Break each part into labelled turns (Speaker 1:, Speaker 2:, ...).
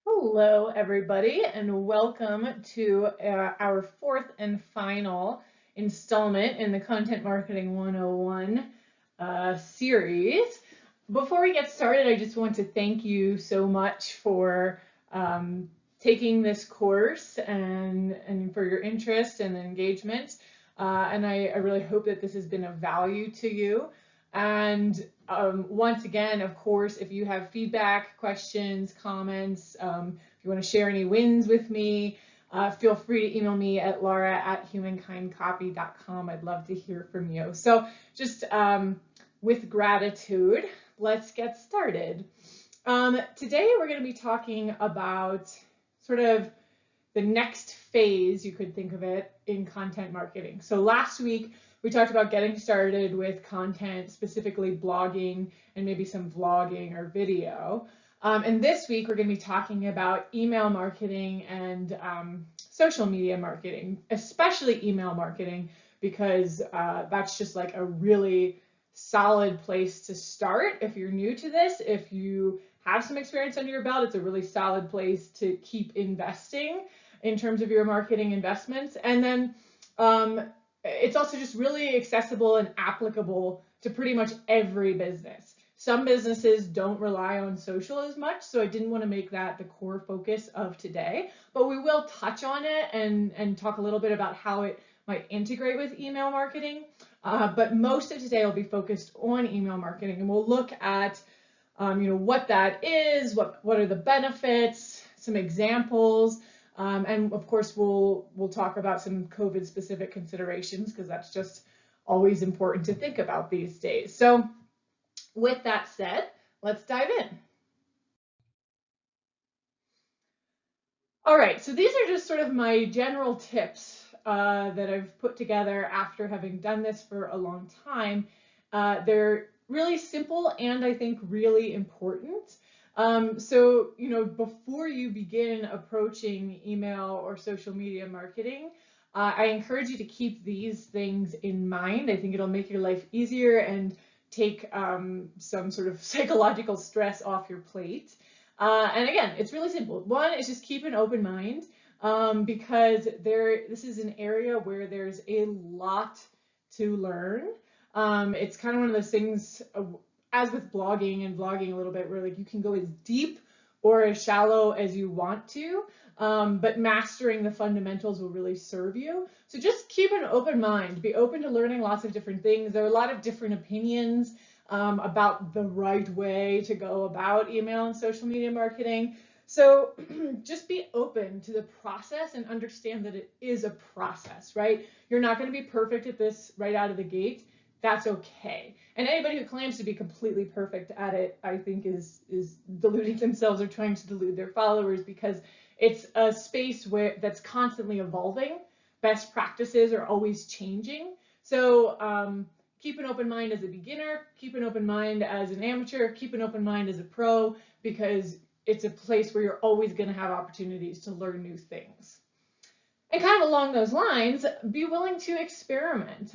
Speaker 1: Hello, everybody, and welcome to our fourth and final installment in the Content Marketing 101 series. Before we get started, I just want to thank you so much for taking this course and for your interest and engagement. And I really hope that this has been of value to you. And once again, of course, if you have feedback, questions, comments, if you want to share any wins with me, feel free to email me at laura@humankindcopy.com. I'd love to hear from you. So just with gratitude, let's get started. Today we're going to be talking about sort of the next phase, you could think of it, in content marketing. So last week, we talked about getting started with content, specifically blogging and maybe some vlogging or video. And this week, we're going to be talking about email marketing and social media marketing, especially email marketing, because that's just like a really solid place to start if you're new to this. If you have some experience under your belt, it's a really solid place to keep investing in terms of your marketing investments. And then it's also just really accessible and applicable to pretty much every business. Some businesses don't rely on social as much, so I didn't want to make that the core focus of today, but we will touch on it and talk a little bit about how it might integrate with email marketing. But most of today will be focused on email marketing, and we'll look at what that is, what are the benefits, some examples, and of course we'll talk about some COVID specific considerations because that's just always important to think about these days. So with that said, let's dive in. All right, so these are just sort of my general tips that I've put together after having done this for a long time. They're really simple and I think really important. So, before you begin approaching email or social media marketing, I encourage you to keep these things in mind. I think it'll make your life easier and take some sort of psychological stress off your plate. And again, it's really simple. One is just keep an open mind because this is an area where there's a lot to learn. It's kind of one of those things, as with blogging and vlogging a little bit, where like you can go as deep or as shallow as you want to, but mastering the fundamentals will really serve you. So just keep an open mind. Be open to learning lots of different things. There are a lot of different opinions about the right way to go about email and social media marketing. So just be open to the process and understand that it is a process, right? You're not going to be perfect at this right out of the gate. That's okay. And anybody who claims to be completely perfect at it, I think is deluding themselves or trying to delude their followers, because it's a space where that's constantly evolving. Best practices are always changing. So keep an open mind as a beginner, keep an open mind as an amateur, keep an open mind as a pro, because it's a place where you're always going to have opportunities to learn new things. And kind of along those lines, be willing to experiment.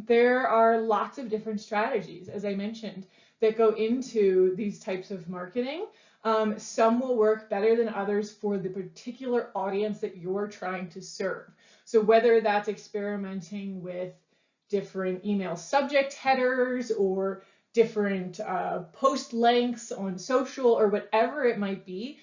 Speaker 1: There are lots of different strategies, as I mentioned, that go into these types of marketing. Some will work better than others for the particular audience that you're trying to serve. So whether that's experimenting with different email subject headers or different post lengths on social or whatever it might be,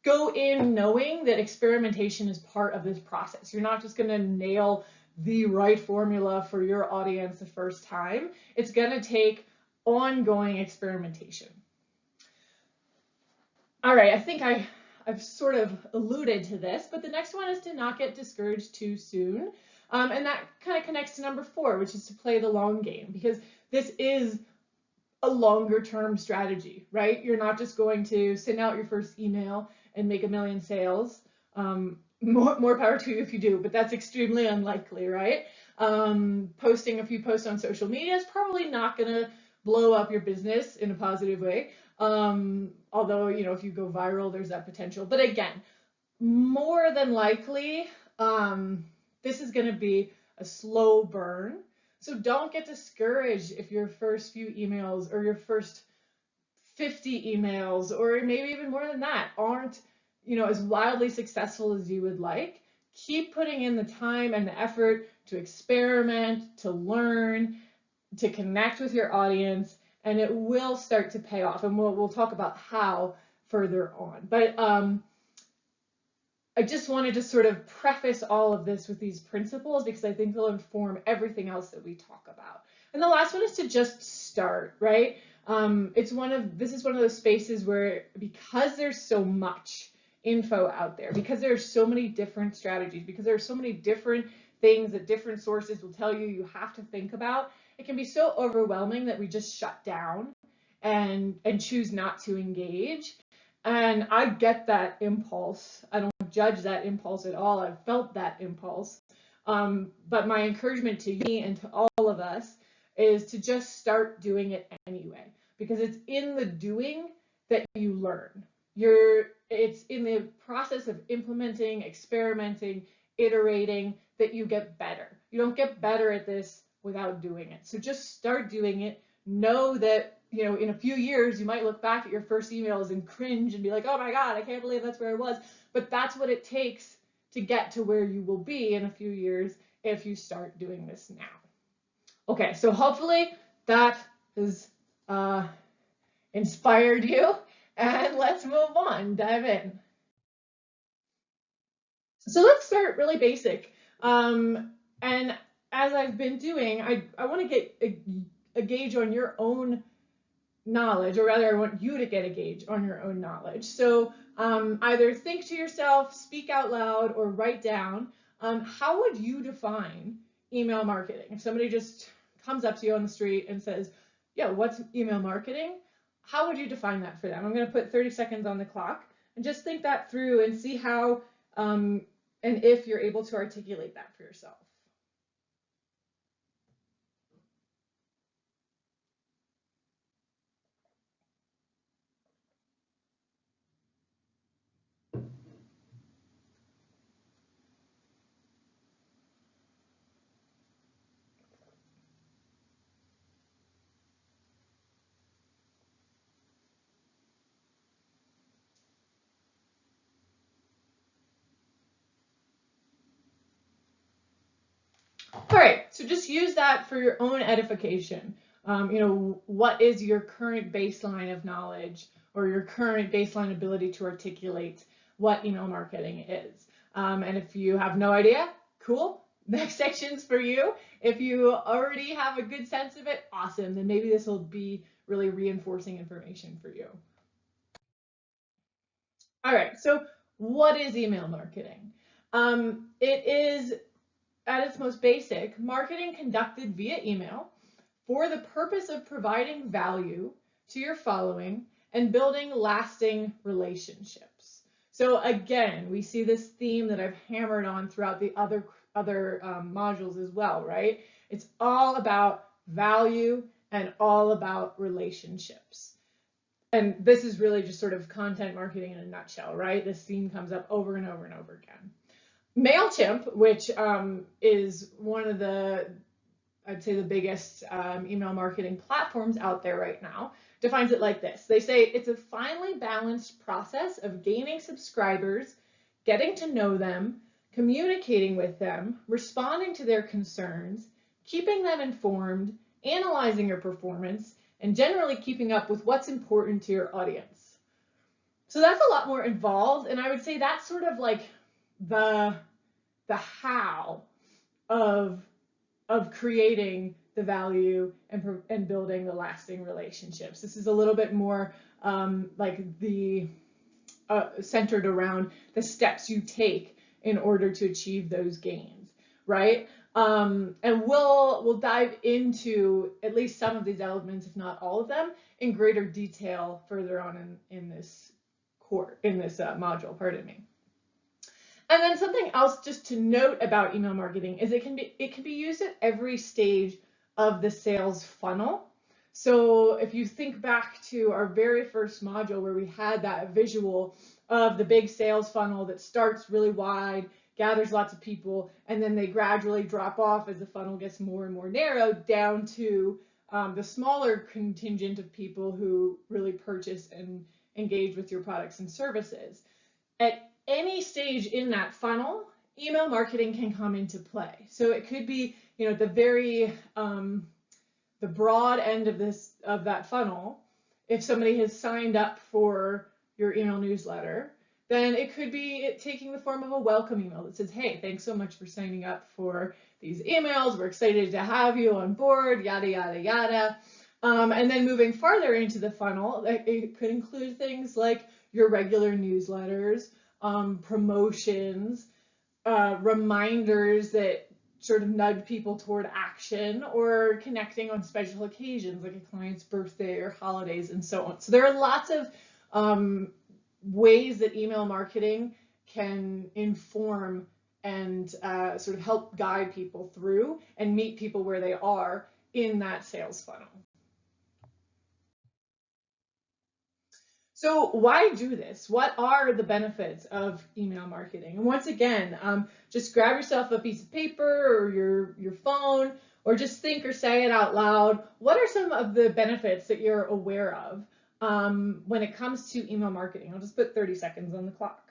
Speaker 1: go in knowing that experimentation is part of this process. You're not just going to nail the right formula for your audience the first time. It's going to take ongoing experimentation. All right, I think I've sort of alluded to this, but the next one is to not get discouraged too soon. And that kind of connects to number 4, which is to play the long game, because this is a longer term strategy, right? You're not just going to send out your first email and make 1 million sales. More power to you if you do, but that's extremely unlikely, right? Posting a few posts on social media is probably not going to blow up your business in a positive way. Although, if you go viral, there's that potential. But again, more than likely, this is going to be a slow burn. So don't get discouraged if your first few emails or your first 50 emails or maybe even more than that aren't as wildly successful as you would like, keep putting in the time and the effort to experiment, to learn, to connect with your audience, and it will start to pay off. And we'll talk about how further on. But I just wanted to sort of preface all of this with these principles because I think they'll inform everything else that we talk about. And the last one is to just start, right? This is one of those spaces where, because there's so much info out there, because there are so many different strategies, because there are so many different things that different sources will tell you have to think about, it can be so overwhelming that we just shut down and choose not to engage. And I get that impulse. I don't judge that impulse at all. I've felt that impulse. But my encouragement to me and to all of us is to just start doing it anyway, because it's in the doing that you learn. It's in the process of implementing, experimenting, iterating that you get better. You don't get better at this without doing it. So just start doing it. Know that, in a few years, you might look back at your first emails and cringe and be like, oh my God, I can't believe that's where I was. But that's what it takes to get to where you will be in a few years if you start doing this now. Okay, so hopefully that has inspired you, and let's move on, dive in. So let's start really basic. And as I've been doing, I want to get a gauge on your own knowledge, or rather I want you to get a gauge on your own knowledge. So either think to yourself, speak out loud, or write down, how would you define email marketing? If somebody just comes up to you on the street and says, yeah, what's email marketing? How would you define that for them? I'm going to put 30 seconds on the clock and just think that through and see how and if you're able to articulate that for yourself. All right, so just use that for your own edification. What is your current baseline of knowledge or your current baseline ability to articulate what email marketing is? And if you have no idea, cool. Next section's for you. If you already have a good sense of it, awesome. Then maybe this will be really reinforcing information for you. All right, so what is email marketing? It is, at its most basic, marketing conducted via email for the purpose of providing value to your following and building lasting relationships. So again, we see this theme that I've hammered on throughout the other modules as well, right? It's all about value and all about relationships. And this is really just sort of content marketing in a nutshell, right? This theme comes up over and over and over again. MailChimp, which is one of I'd say the biggest email marketing platforms out there right now, defines it like this. They say it's a finely balanced process of gaining subscribers, getting to know them, communicating with them, responding to their concerns, keeping them informed, analyzing your performance, and generally keeping up with what's important to your audience. So that's a lot more involved, and I would say that's sort of like the how of creating the value and building the lasting relationships. This is a little bit more like the centered around the steps you take in order to achieve those gains, right? And we'll dive into at least some of these elements, if not all of them, in greater detail further on in this module. Pardon me. And then something else just to note about email marketing is it can be used at every stage of the sales funnel. So if you think back to our very first module where we had that visual of the big sales funnel that starts really wide, gathers lots of people, and then they gradually drop off as the funnel gets more and more narrow down to the smaller contingent of people who really purchase and engage with your products and services. at any stage in that funnel, email marketing can come into play. So it could be, at the very the broad end of that funnel. If somebody has signed up for your email newsletter, then it could be taking the form of a welcome email that says, hey, thanks so much for signing up for these emails. We're excited to have you on board, yada, yada, yada. And then moving farther into the funnel, it could include things like your regular newsletters, promotions, reminders that sort of nudge people toward action, or connecting on special occasions like a client's birthday or holidays and so on. So there are lots of ways that email marketing can inform and sort of help guide people through and meet people where they are in that sales funnel. So why do this? What are the benefits of email marketing? And once again, just grab yourself a piece of paper or your phone, or just think or say it out loud. What are some of the benefits that you're aware of when it comes to email marketing? I'll just put 30 seconds on the clock.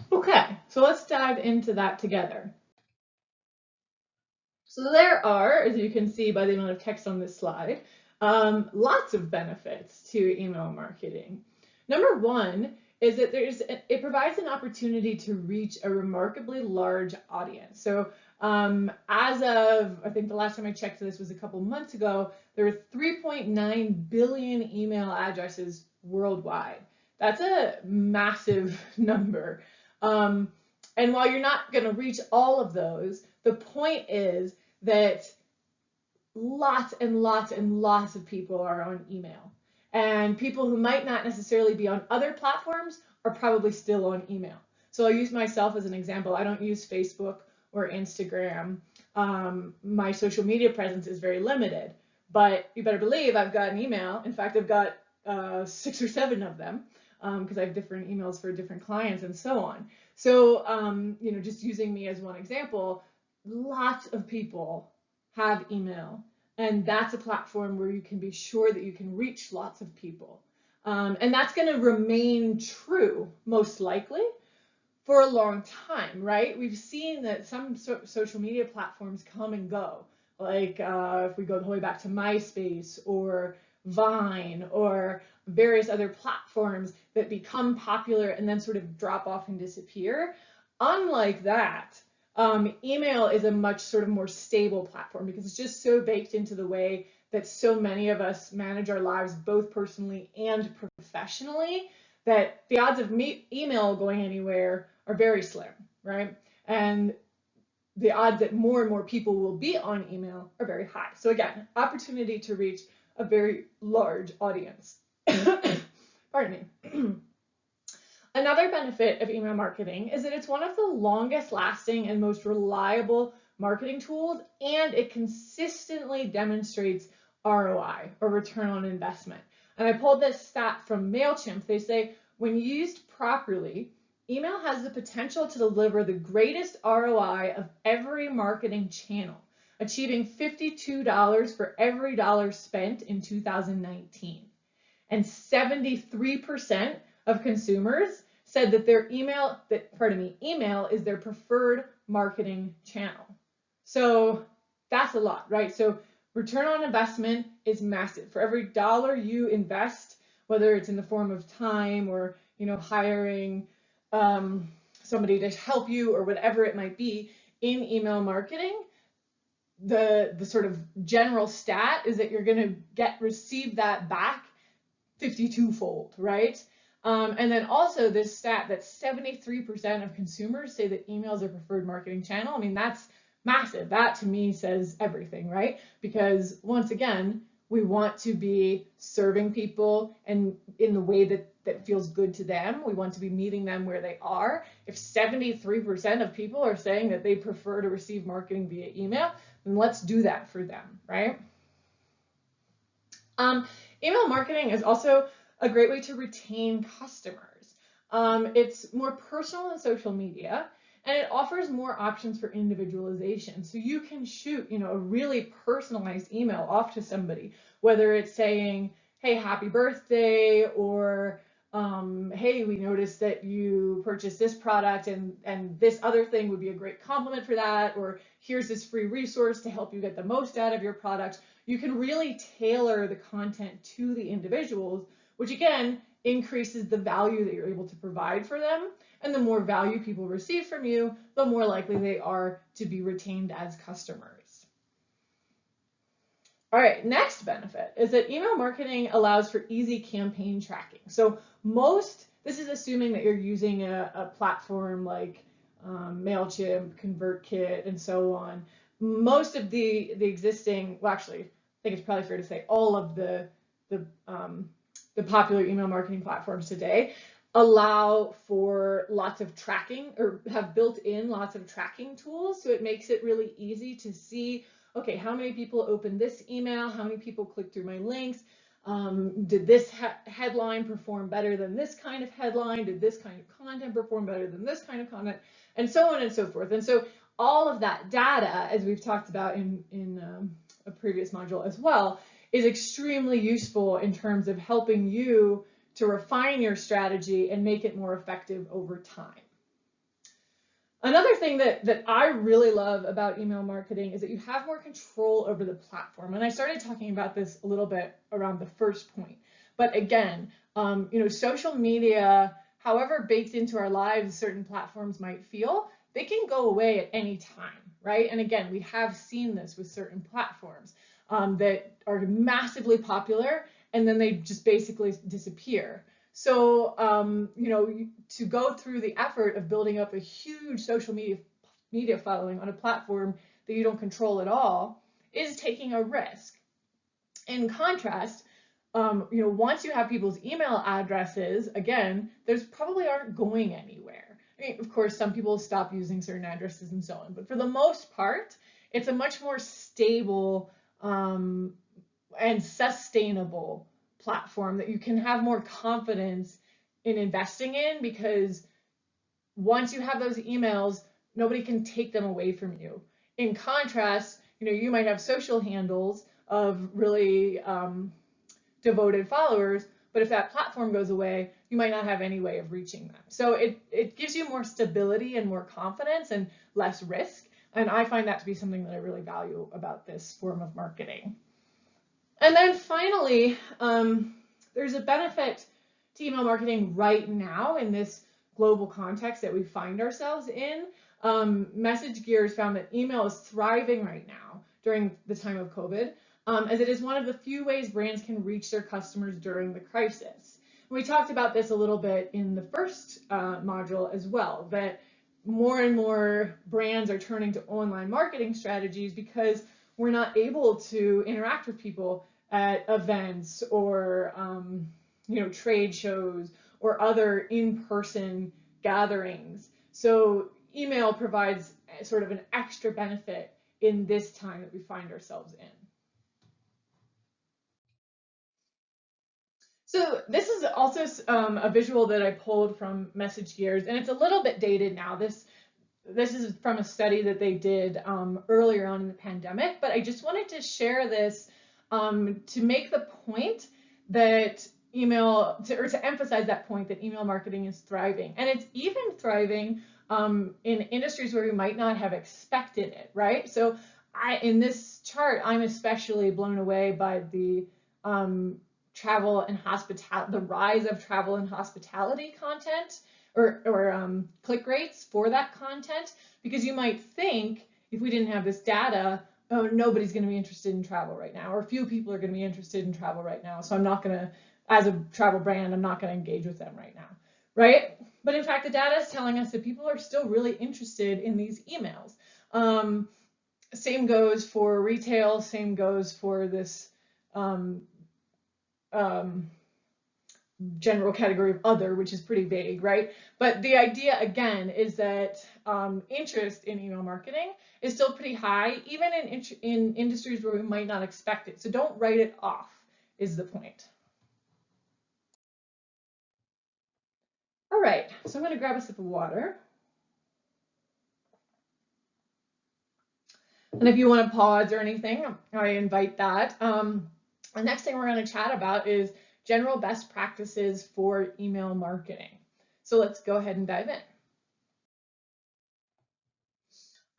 Speaker 1: Okay, so let's dive into that together. So there are, as you can see by the amount of text on this slide, lots of benefits to email marketing. Number one is that it provides an opportunity to reach a remarkably large audience. So as of, I think the last time I checked this was a couple months ago, there were 3.9 billion email addresses worldwide. That's a massive number. And while you're not going to reach all of those, the point is that lots and lots and lots of people are on email. And people who might not necessarily be on other platforms are probably still on email. So I'll use myself as an example. I don't use Facebook or Instagram. My social media presence is very limited, but you better believe I've got an email. In fact, I've got 6 or 7 of them because I have different emails for different clients and so on. So, just using me as one example, lots of people have email, and that's a platform where you can be sure that you can reach lots of people. And that's going to remain true, most likely, for a long time, right? We've seen that some social media platforms come and go, like if we go the way back to MySpace or Vine or various other platforms that become popular and then sort of drop off and disappear. Unlike that, email is a much sort of more stable platform because it's just so baked into the way that so many of us manage our lives, both personally and professionally, that the odds of email going anywhere are very slim, right? And the odds that more and more people will be on email are very high. So again, opportunity to reach a very large audience. Pardon me. Another benefit of email marketing is that it's one of the longest lasting and most reliable marketing tools, and it consistently demonstrates ROI, or return on investment. And I pulled this stat from MailChimp. They say when used properly, email has the potential to deliver the greatest ROI of every marketing channel, achieving $52 for every dollar spent in 2019. And 73% of consumers said that their email is their preferred marketing channel. So that's a lot, right? So return on investment is massive. For every dollar you invest, whether it's in the form of time or hiring somebody to help you or whatever it might be in email marketing, the sort of general stat is that you're going to receive that back 52-fold, right? And then also this stat that 73% of consumers say that email is their preferred marketing channel. I mean, that's massive. That to me says everything, right? Because once again, we want to be serving people and in the way that that feels good to them. We want to be meeting them where they are. If 73% of people are saying that they prefer to receive marketing via email, then let's do that for them, right? Email marketing is also a great way to retain customers. It's more personal than social media, and it offers more options for individualization. So you can shoot, a really personalized email off to somebody, whether it's saying, hey, happy birthday, or hey, we noticed that you purchased this product and this other thing would be a great compliment for that, or here's this free resource to help you get the most out of your product. You can really tailor the content to the individuals, which again increases the value that you're able to provide for them. And the more value people receive from you, the more likely they are to be retained as customers. All right, next benefit is that email marketing allows for easy campaign tracking. So this is assuming that you're using a platform like MailChimp, ConvertKit, and so on. Most of the existing, well, actually, I think it's probably fair to say all of the popular email marketing platforms today allow for lots of tracking, or have built in lots of tracking tools. So it makes it really easy to see, okay, how many people opened this email? How many people clicked through my links? Did this headline perform better than this kind of headline? Did this kind of content perform better than this kind of content? And so on and so forth. And so all of that data, as we've talked about in a previous module as well, is extremely useful in terms of helping you to refine your strategy and make it more effective over time. Another thing that I really love about email marketing is that you have more control over the platform. And I started talking about this a little bit around the first point. But again, social media, however baked into our lives certain platforms might feel, they can go away at any time, right? And again, we have seen this with certain platforms that are massively popular, and then they just basically disappear. So, to go through the effort of building up a huge social media following on a platform that you don't control at all is taking a risk. In contrast, once you have people's email addresses, again, those probably aren't going anywhere. I mean, of course, some people stop using certain addresses and so on, but for the most part, it's a much more stable and sustainable platform that you can have more confidence in investing in, because once you have those emails, nobody can take them away from you. In contrast, you might have social handles of really devoted followers, but if that platform goes away, you might not have any way of reaching them. So it gives you more stability and more confidence and less risk. And I find that to be something that I really value about this form of marketing. And then finally, there's a benefit to email marketing right now in this global context that we find ourselves in. MessageGears found that email is thriving right now during the time of COVID, as it is one of the few ways brands can reach their customers during the crisis. We talked about this a little bit in the first module as well, that more and more brands are turning to online marketing strategies because we're not able to interact with people at events or trade shows or other in-person gatherings. So email provides sort of an extra benefit in this time that we find ourselves in. So this is also a visual that I pulled from MessageGears, and it's a little bit dated now. This is from a study that they did earlier on in the pandemic, but I just wanted to share this to make the point that to emphasize that point that email marketing is thriving. And it's even thriving in industries where we might not have expected it, right? So in this chart, I'm especially blown away by the travel and hospitality, the rise of travel and hospitality content, or click rates for that content, because you might think, if we didn't have this data, oh, nobody's going to be interested in travel right now, or few people are going to be interested in travel right now, so I'm not going to, as a travel brand, I'm not going to engage with them right now, right? But in fact, the data is telling us that people are still really interested in these emails. Same goes for retail, same goes for this general category of other, which is pretty vague, right? But the idea, again, is that interest in email marketing is still pretty high, even in industries where we might not expect it. So don't write it off, is the point. All right, so I'm going to grab a sip of water. And if you want to pause or anything, I invite that. The next thing we're going to chat about is general best practices for email marketing. So let's go ahead and dive in.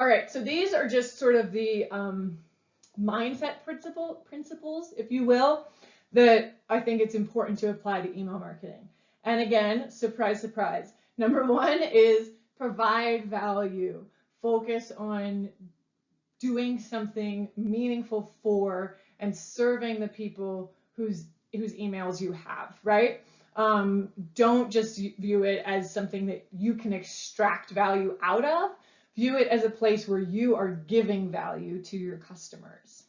Speaker 1: All right, so these are just sort of the mindset principles, if you will, that I think it's important to apply to email marketing. And again, surprise, surprise. Number one is provide value. Focus on doing something meaningful for and serving the people whose emails you have, right? Don't just view it as something that you can extract value out of. View it as a place where you are giving value to your customers.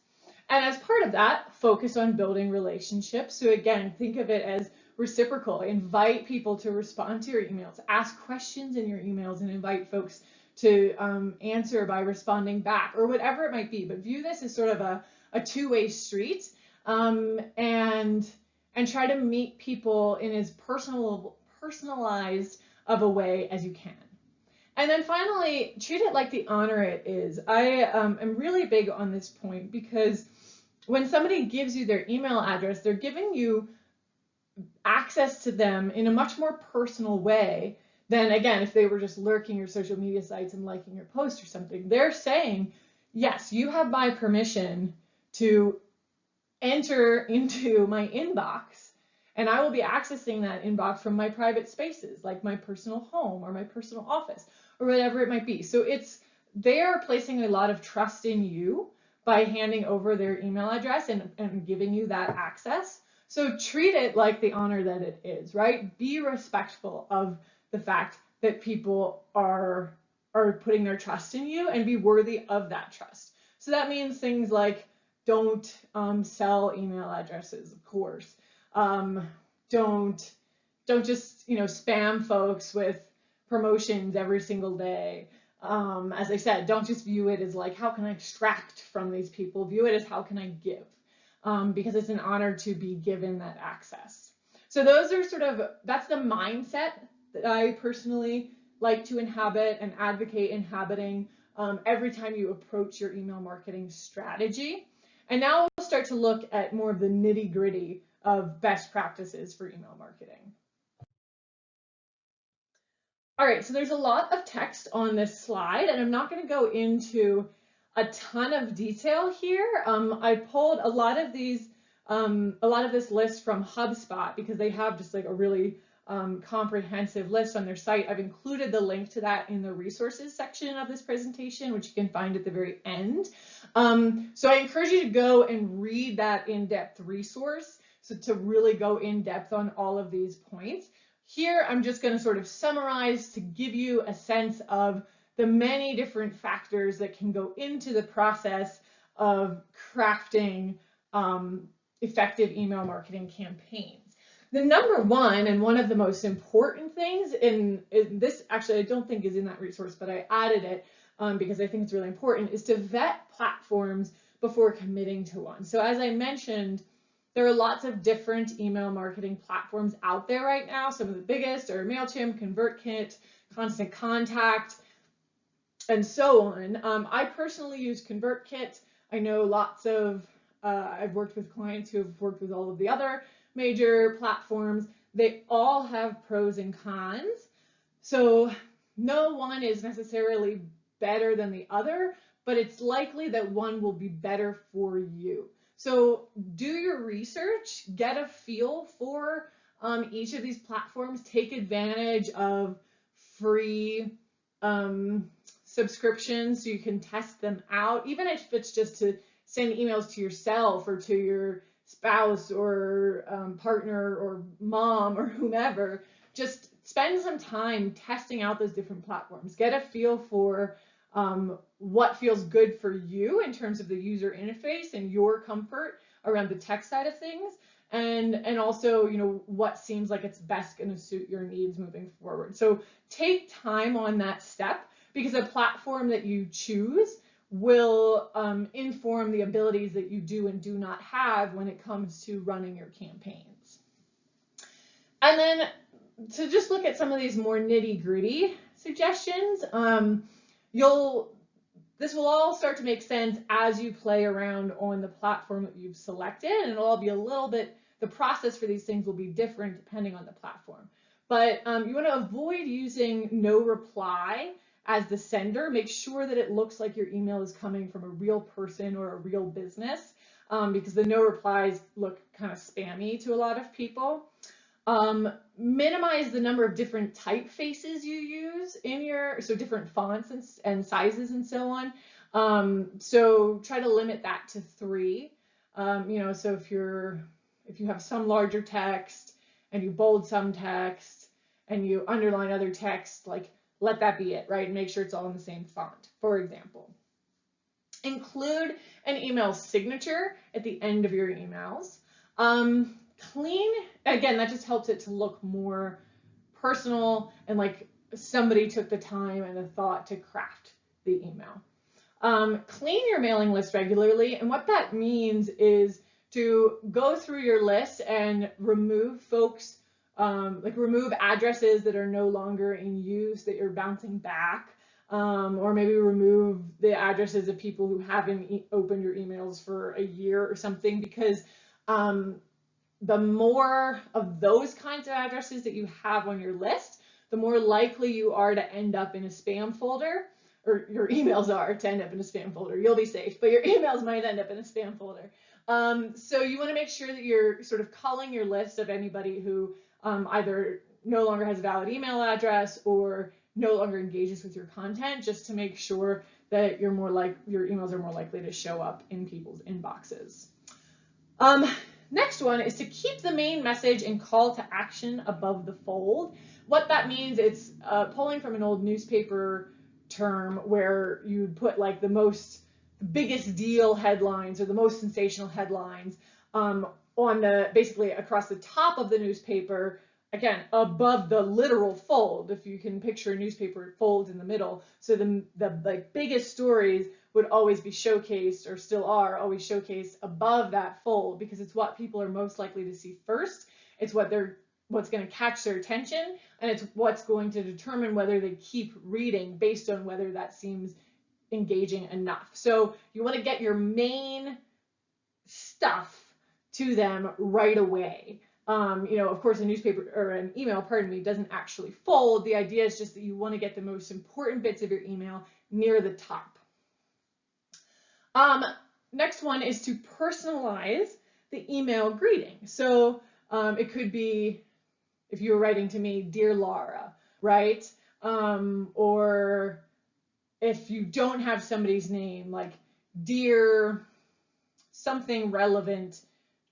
Speaker 1: And as part of that, focus on building relationships. So again, think of it as reciprocal. Invite people to respond to your emails. Ask questions in your emails and invite folks to answer by responding back or whatever it might be. But view this as sort of a two-way street and try to meet people in as personalized of a way as you can. And then finally, treat it like the honor it is. I am really big on this point because when somebody gives you their email address, they're giving you access to them in a much more personal way than, again, if they were just lurking your social media sites and liking your post or something. They're saying, yes, you have my permission to enter into my inbox, and I will be accessing that inbox from my private spaces, like my personal home or my personal office or whatever it might be. So they're placing a lot of trust in you by handing over their email address and giving you that access. So treat it like the honor that it is, right? Be respectful of the fact that people are putting their trust in you and be worthy of that trust. So that means things like don't sell email addresses, of course. Don't just spam folks with promotions every single day. As I said, don't just view it as like, how can I extract from these people? View it as, how can I give? Because it's an honor to be given that access. So those are that's the mindset that I personally like to inhabit and advocate inhabiting every time you approach your email marketing strategy. And now we'll start to look at more of the nitty-gritty of best practices for email marketing. All right, so there's a lot of text on this slide, and I'm not going to go into a ton of detail here. I pulled a lot of this list from HubSpot because they have just like a really comprehensive list on their site. I've included the link to that in the resources section of this presentation, which you can find at the very end. So I encourage you to go and read that in-depth resource, so to really go in depth on all of these points. Here, I'm just going to sort of summarize to give you a sense of the many different factors that can go into the process of crafting effective email marketing campaigns. The number one, and one of the most important things in this, actually I don't think is in that resource, but I added it because I think it's really important, is to vet platforms before committing to one. So as I mentioned, there are lots of different email marketing platforms out there right now. Some of the biggest are MailChimp, ConvertKit, Constant Contact, and so on. I personally use ConvertKit. I know lots of, I've worked with clients who have worked with all of the other major platforms. They all have pros and cons. So no one is necessarily better than the other, but it's likely that one will be better for you. So do your research, get a feel for each of these platforms, take advantage of free subscriptions so you can test them out, even if it's just to send emails to yourself or to your spouse or partner or mom or whomever. Just spend some time testing out those different platforms. Get a feel for what feels good for you in terms of the user interface and your comfort around the tech side of things, and also, you know, what seems like it's best going to suit your needs moving forward. So take time on that step, because a platform that you choose will inform the abilities that you do and do not have when it comes to running your campaigns. And then to just look at some of these more nitty-gritty suggestions, this will all start to make sense as you play around on the platform that you've selected, and it'll all be a little bit, the process for these things will be different depending on the platform. But you want to avoid using no reply as the sender. Make sure that it looks like your email is coming from a real person or a real business, because the no replies look kind of spammy to a lot of people. Minimize the number of different typefaces you use in your, so different fonts and sizes and so on. So try to limit that to 3. You know, so if you have some larger text and you bold some text and you underline other text, like let that be it, right? And make sure it's all in the same font, for example. Include an email signature at the end of your emails. Clean, again, that just helps it to look more personal and like somebody took the time and the thought to craft the email. Clean your mailing list regularly, and what that means is to go through your list and remove folks, like remove addresses that are no longer in use that you're bouncing back, or maybe remove the addresses of people who haven't opened your emails for a year or something, because the more of those kinds of addresses that you have on your list, the more likely you are to end up in a spam folder, or your emails are to end up in a spam folder. You'll be safe, but your emails might end up in a spam folder. So you want to make sure that you're sort of culling your list of anybody who either no longer has a valid email address or no longer engages with your content, just to make sure that your emails are more likely to show up in people's inboxes. Next one is to keep the main message and call to action above the fold. What that means, it's pulling from an old newspaper term where you'd put like the biggest deal headlines or the most sensational headlines on basically across the top of the newspaper, again, above the literal fold. If you can picture a newspaper, it folds in the middle. So the like biggest stories would always be showcased, or still are always showcased, above that fold, because it's what people are most likely to see first. It's what's going to catch their attention, and it's what's going to determine whether they keep reading based on whether that seems engaging enough. So you want to get your main stuff to them right away. You know, of course, a newspaper or an email, doesn't actually fold. The idea is just that you want to get the most important bits of your email near the top. Next one is to personalize the email greeting. So it could be, if you were writing to me, Dear Laura, right? Or if you don't have somebody's name, like Dear something relevant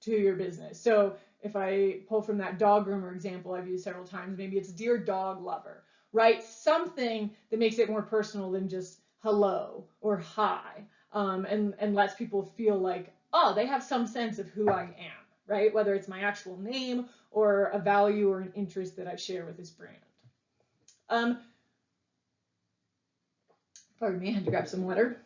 Speaker 1: to your business. So if I pull from that dog groomer example I've used several times, maybe it's Dear Dog Lover, right? Something that makes it more personal than just hello or hi, and lets people feel like, oh, they have some sense of who I am, right? Whether it's my actual name or a value or an interest that I share with this brand. Pardon me, I had to grab some water.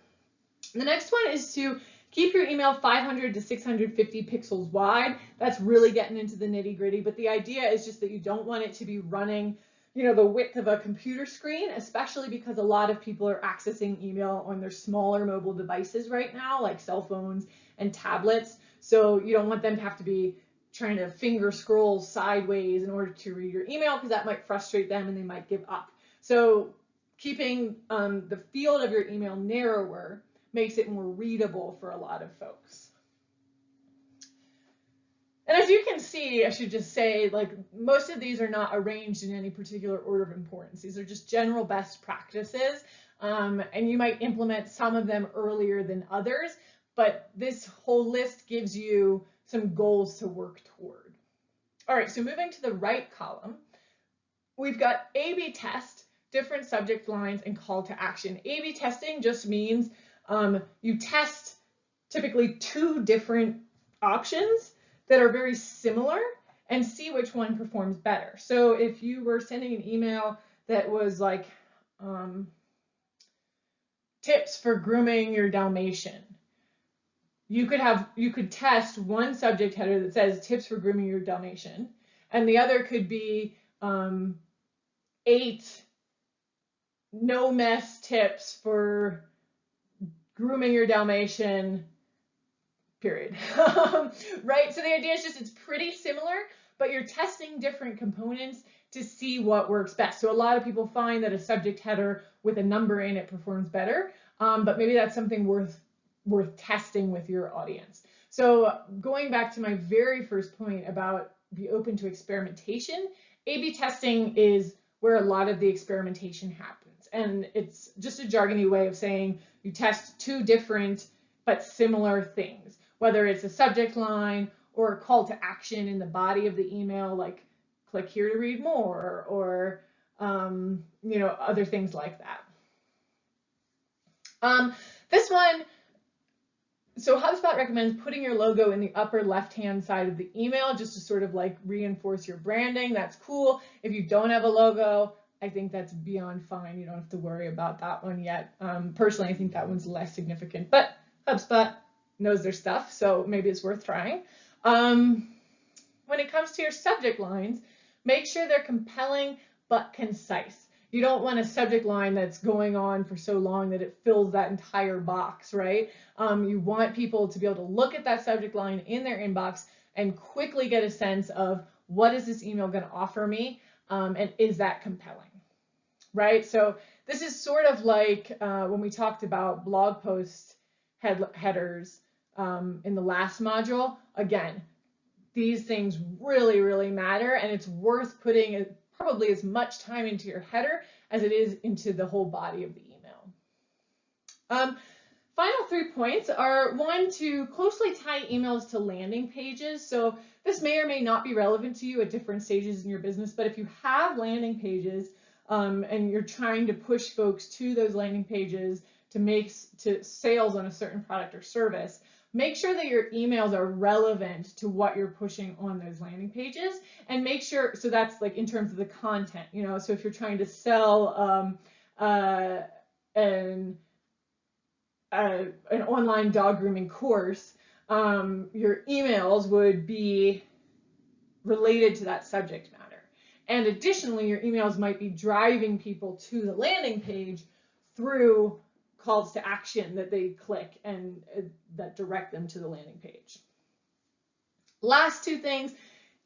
Speaker 1: The next one is to keep your email 500 to 650 pixels wide. That's really getting into the nitty gritty, but the idea is just that you don't want it to be running, you know, the width of a computer screen, especially because a lot of people are accessing email on their smaller mobile devices right now, like cell phones and tablets. So you don't want them to have to be trying to finger scroll sideways in order to read your email, because that might frustrate them and they might give up. So keeping the field of your email narrower makes it more readable for a lot of folks. And as you can see, I should just say, like, most of these are not arranged in any particular order of importance. These are just general best practices, and you might implement some of them earlier than others, but this whole list gives you some goals to work toward. All right, so moving to the right column, we've got A/B test, different subject lines, and call to action. A/B testing just means you test typically 2 different options that are very similar and see which one performs better. So if you were sending an email that was like tips for grooming your Dalmatian, you could test one subject header that says tips for grooming your Dalmatian, and the other could be 8 no mess tips for grooming your Dalmatian, period. Right? So the idea is just it's pretty similar, but you're testing different components to see what works best. So a lot of people find that a subject header with a number in it performs better, but maybe that's something worth testing with your audience. So going back to my very first point about be open to experimentation, A/B testing is where a lot of the experimentation happens. And it's just a jargony way of saying you test 2 different but similar things, whether it's a subject line or a call to action in the body of the email, like click here to read more, or other things like that. This one, so HubSpot recommends putting your logo in the upper left-hand side of the email just to sort of like reinforce your branding. That's cool. If you don't have a logo, I think that's beyond fine. You don't have to worry about that one yet. Personally, I think that one's less significant, but HubSpot knows their stuff, so maybe it's worth trying. When it comes to your subject lines, make sure they're compelling but concise. You don't want a subject line that's going on for so long that it fills that entire box, right? You want people to be able to look at that subject line in their inbox and quickly get a sense of what is this email going to offer me, and is that compelling, right? So this is sort of like when we talked about blog post headers in the last module. Again, these things really, really matter, and it's worth putting probably as much time into your header as it is into the whole body of the email. Final 3 points are: 1, to closely tie emails to landing pages. So this may or may not be relevant to you at different stages in your business, but if you have landing pages and you're trying to push folks to those landing pages to make sales on a certain product or service, make sure that your emails are relevant to what you're pushing on those landing pages, and make sure, so that's like in terms of the content, so if you're trying to sell an online dog grooming course, your emails would be related to that subject matter. And additionally, your emails might be driving people to the landing page through calls to action that they click and that direct them to the landing page. Last 2 things: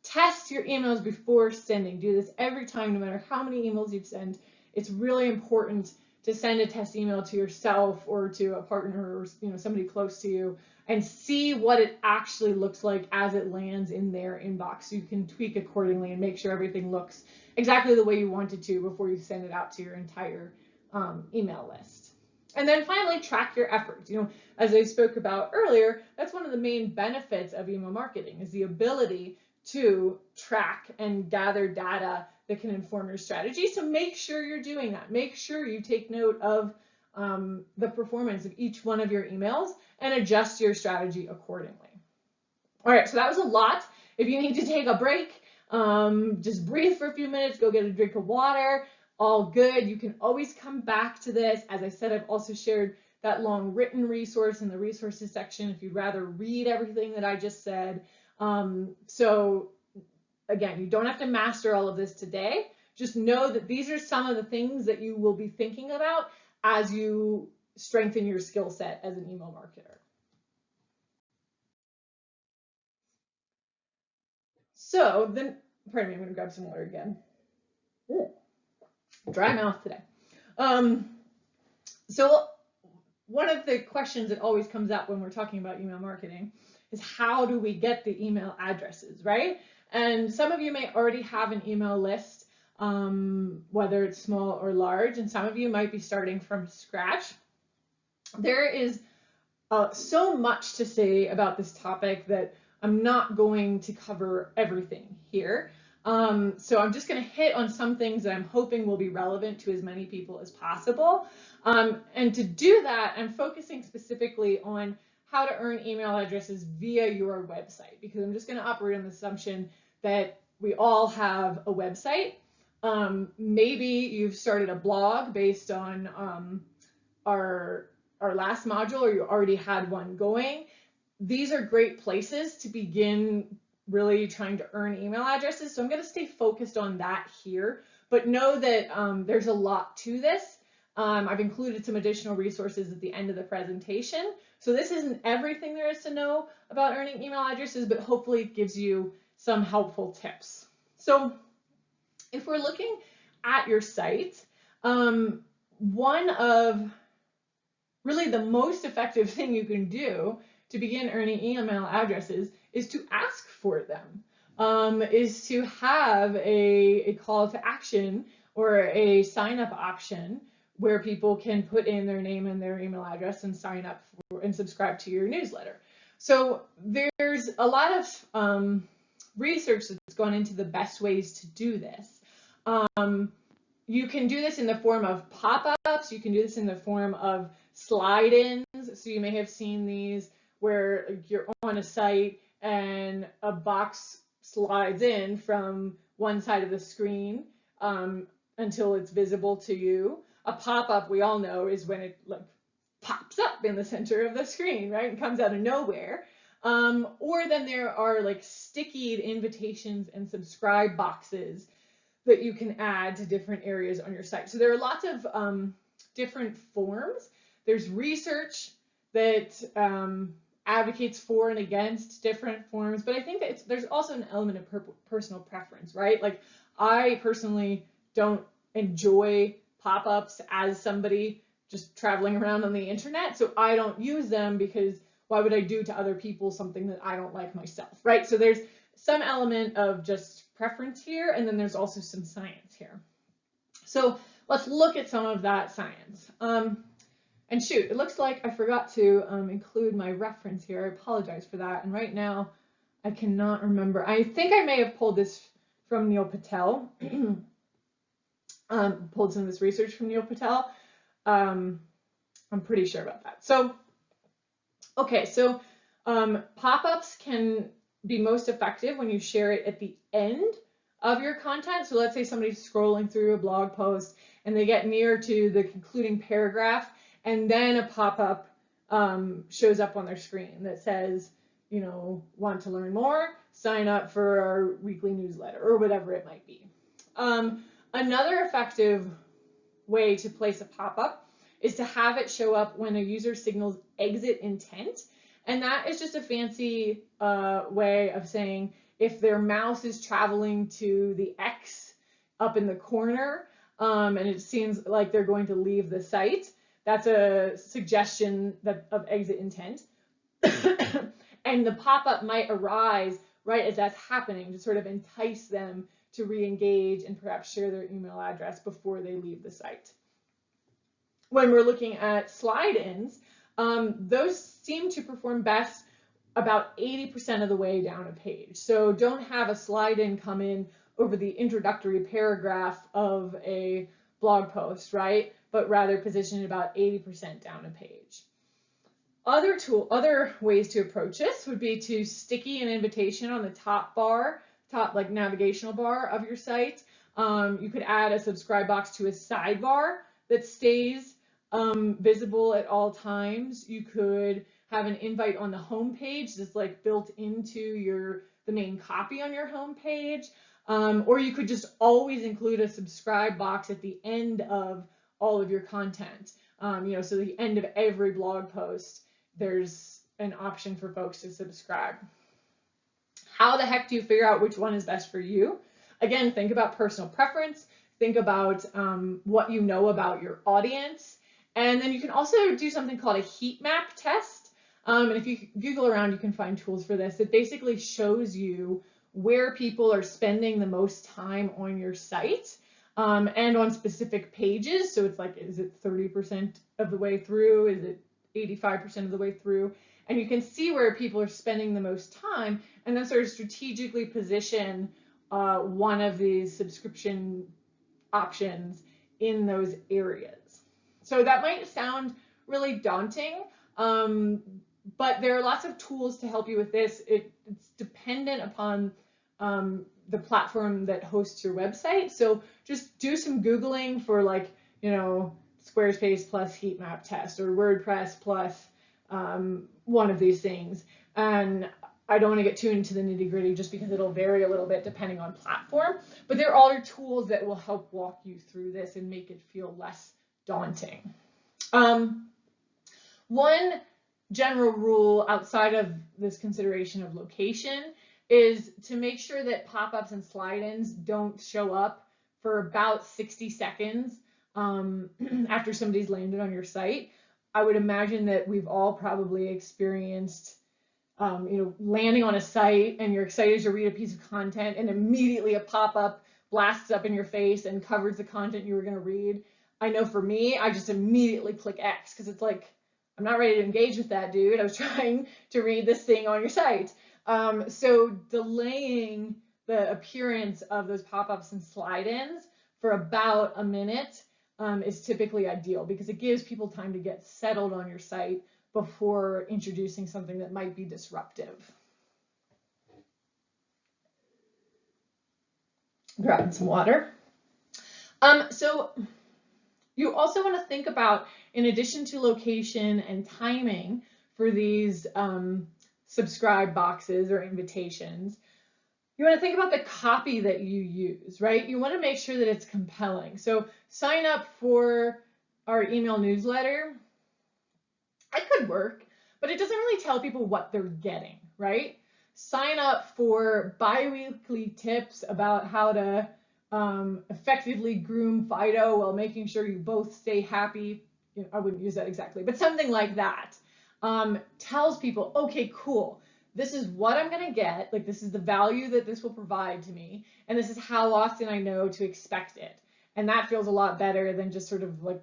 Speaker 1: test your emails before sending. Do this every time, no matter how many emails you send. It's really important to send a test email to yourself or to a partner or somebody close to you, and see what it actually looks like as it lands in their inbox, so you can tweak accordingly and make sure everything looks exactly the way you want it to before you send it out to your entire email list. And then finally, track your efforts. As I spoke about earlier, that's one of the main benefits of email marketing, is the ability to track and gather data that can inform your strategy. So make sure you're doing that. Make sure you take note of the performance of each one of your emails and adjust your strategy accordingly. All right, so that was a lot. If you need to take a break, just breathe for a few minutes, go get a drink of water. All good. You can always come back to this. As I said, I've also shared that long written resource in the resources section if you'd rather read everything that I just said. So again, you don't have to master all of this today. Just know that these are some of the things that you will be thinking about as you strengthen your skill set as an email marketer. So then, pardon me, I'm going to grab some water again. Ooh. Dry mouth today. So one of the questions that always comes up when we're talking about email marketing is, how do we get the email addresses, right? And some of you may already have an email list, whether it's small or large, and some of you might be starting from scratch. There is so much to say about this topic that I'm not going to cover everything here. So I'm just going to hit on some things that I'm hoping will be relevant to as many people as possible. And to do that, I'm focusing specifically on how to earn email addresses via your website, because I'm just going to operate on the assumption that we all have a website. Maybe you've started a blog based on our last module, or you already had one going. These are great places to begin really trying to earn email addresses. So I'm going to stay focused on that here, but know that there's a lot to this. I've included some additional resources at the end of the presentation. So this isn't everything there is to know about earning email addresses, but hopefully it gives you some helpful tips. So if we're looking at your site, one of really the most effective thing you can do to begin earning email addresses is to ask for them, is to have a call to action or a sign up option where people can put in their name and their email address and sign up for, and subscribe to your newsletter. So there's a lot of research that's gone into the best ways to do this. You can do this in the form of pop-ups. You can do this in the form of slide-ins. So you may have seen these where you're on a site and a box slides in from one side of the screen until it's visible to you. A pop-up, we all know, is when it like pops up in the center of the screen, right, and comes out of nowhere. Or then there are like sticky invitations and subscribe boxes that you can add to different areas on your site. So there are lots of different forms. There's research that advocates for and against different forms, but I think that there's also an element of personal preference, right? Like I personally don't enjoy pop-ups as somebody just traveling around on the internet, so I don't use them because why would I do to other people something that I don't like myself, right? So there's some element of just preference here, and then there's also some science here. So let's look at some of that science. And shoot, it looks like I forgot to include my reference here. I apologize for that. And right now, I cannot remember. I think I may have pulled this from Neil Patel. Pulled some of this research from Neil Patel. I'm pretty sure about that. So, okay, so pop-ups can be most effective when you share it at the end of your content. So let's say somebody's scrolling through a blog post and they get near to the concluding paragraph, and then a pop-up shows up on their screen that says, you know, want to learn more? Sign up for our weekly newsletter, or whatever it might be. Another effective way to place a pop-up is to have it show up when a user signals exit intent. And that is just a fancy way of saying if their mouse is traveling to the X up in the corner and it seems like they're going to leave the site, that's a suggestion of exit intent. And the pop-up might arise right as that's happening to sort of entice them to re-engage and perhaps share their email address before they leave the site. When we're looking at slide-ins, those seem to perform best about 80% of the way down a page. So don't have a slide-in come in over the introductory paragraph of a blog post, right? But rather position it about 80% down a page. Other ways to approach this would be to sticky an invitation on the top bar, like navigational bar of your site. You could add a subscribe box to a sidebar that stays visible at all times. You could have an invite on the home page that's like built into the main copy on your home page. Or you could just always include a subscribe box at the end of all of your content. You know, so the end of every blog post, there's an option for folks to subscribe. How the heck do you figure out which one is best for you? Again, think about personal preference. Think about what you know about your audience. And then you can also do something called a heat map test. And if you Google around, you can find tools for this. It basically shows you where people are spending the most time on your site and on specific pages. So it's like, is it 30% of the way through? Is it 85% of the way through? And you can see where people are spending the most time and then sort of strategically position one of these subscription options in those areas. So that might sound really daunting, But there are lots of tools to help you with this. It's dependent upon the platform that hosts your website. So just do some Googling for, like, Squarespace plus heat map test, or WordPress plus one of these things. And I don't want to get too into the nitty gritty just because it'll vary a little bit depending on platform, but there are tools that will help walk you through this and make it feel less daunting. One general rule outside of this consideration of location is to make sure that pop-ups and slide-ins don't show up for about 60 seconds after somebody's landed on your site. I would imagine that we've all probably experienced landing on a site and you're excited to read a piece of content and immediately a pop-up blasts up in your face and covers the content you were going to read. I know for me, I just immediately click X because it's like, I'm not ready to engage with that, dude. I was trying to read this thing on your site. So delaying the appearance of those pop-ups and slide-ins for about a minute is typically ideal because it gives people time to get settled on your site before introducing something that might be disruptive. Grabbing some water. So you also want to think about, in addition to location and timing for these subscribe boxes or invitations, you want to think about the copy that you use, right? You want to make sure that it's compelling. So sign up for our email newsletter. It could work, but it doesn't really tell people what they're getting, right? Sign up for bi-weekly tips about how to effectively groom Fido while making sure you both stay happy. I wouldn't use that exactly, but something like that. Tells people, okay, cool. This is what I'm going to get. Like, this is the value that this will provide to me. And this is how often I know to expect it. And that feels a lot better than just sort of like,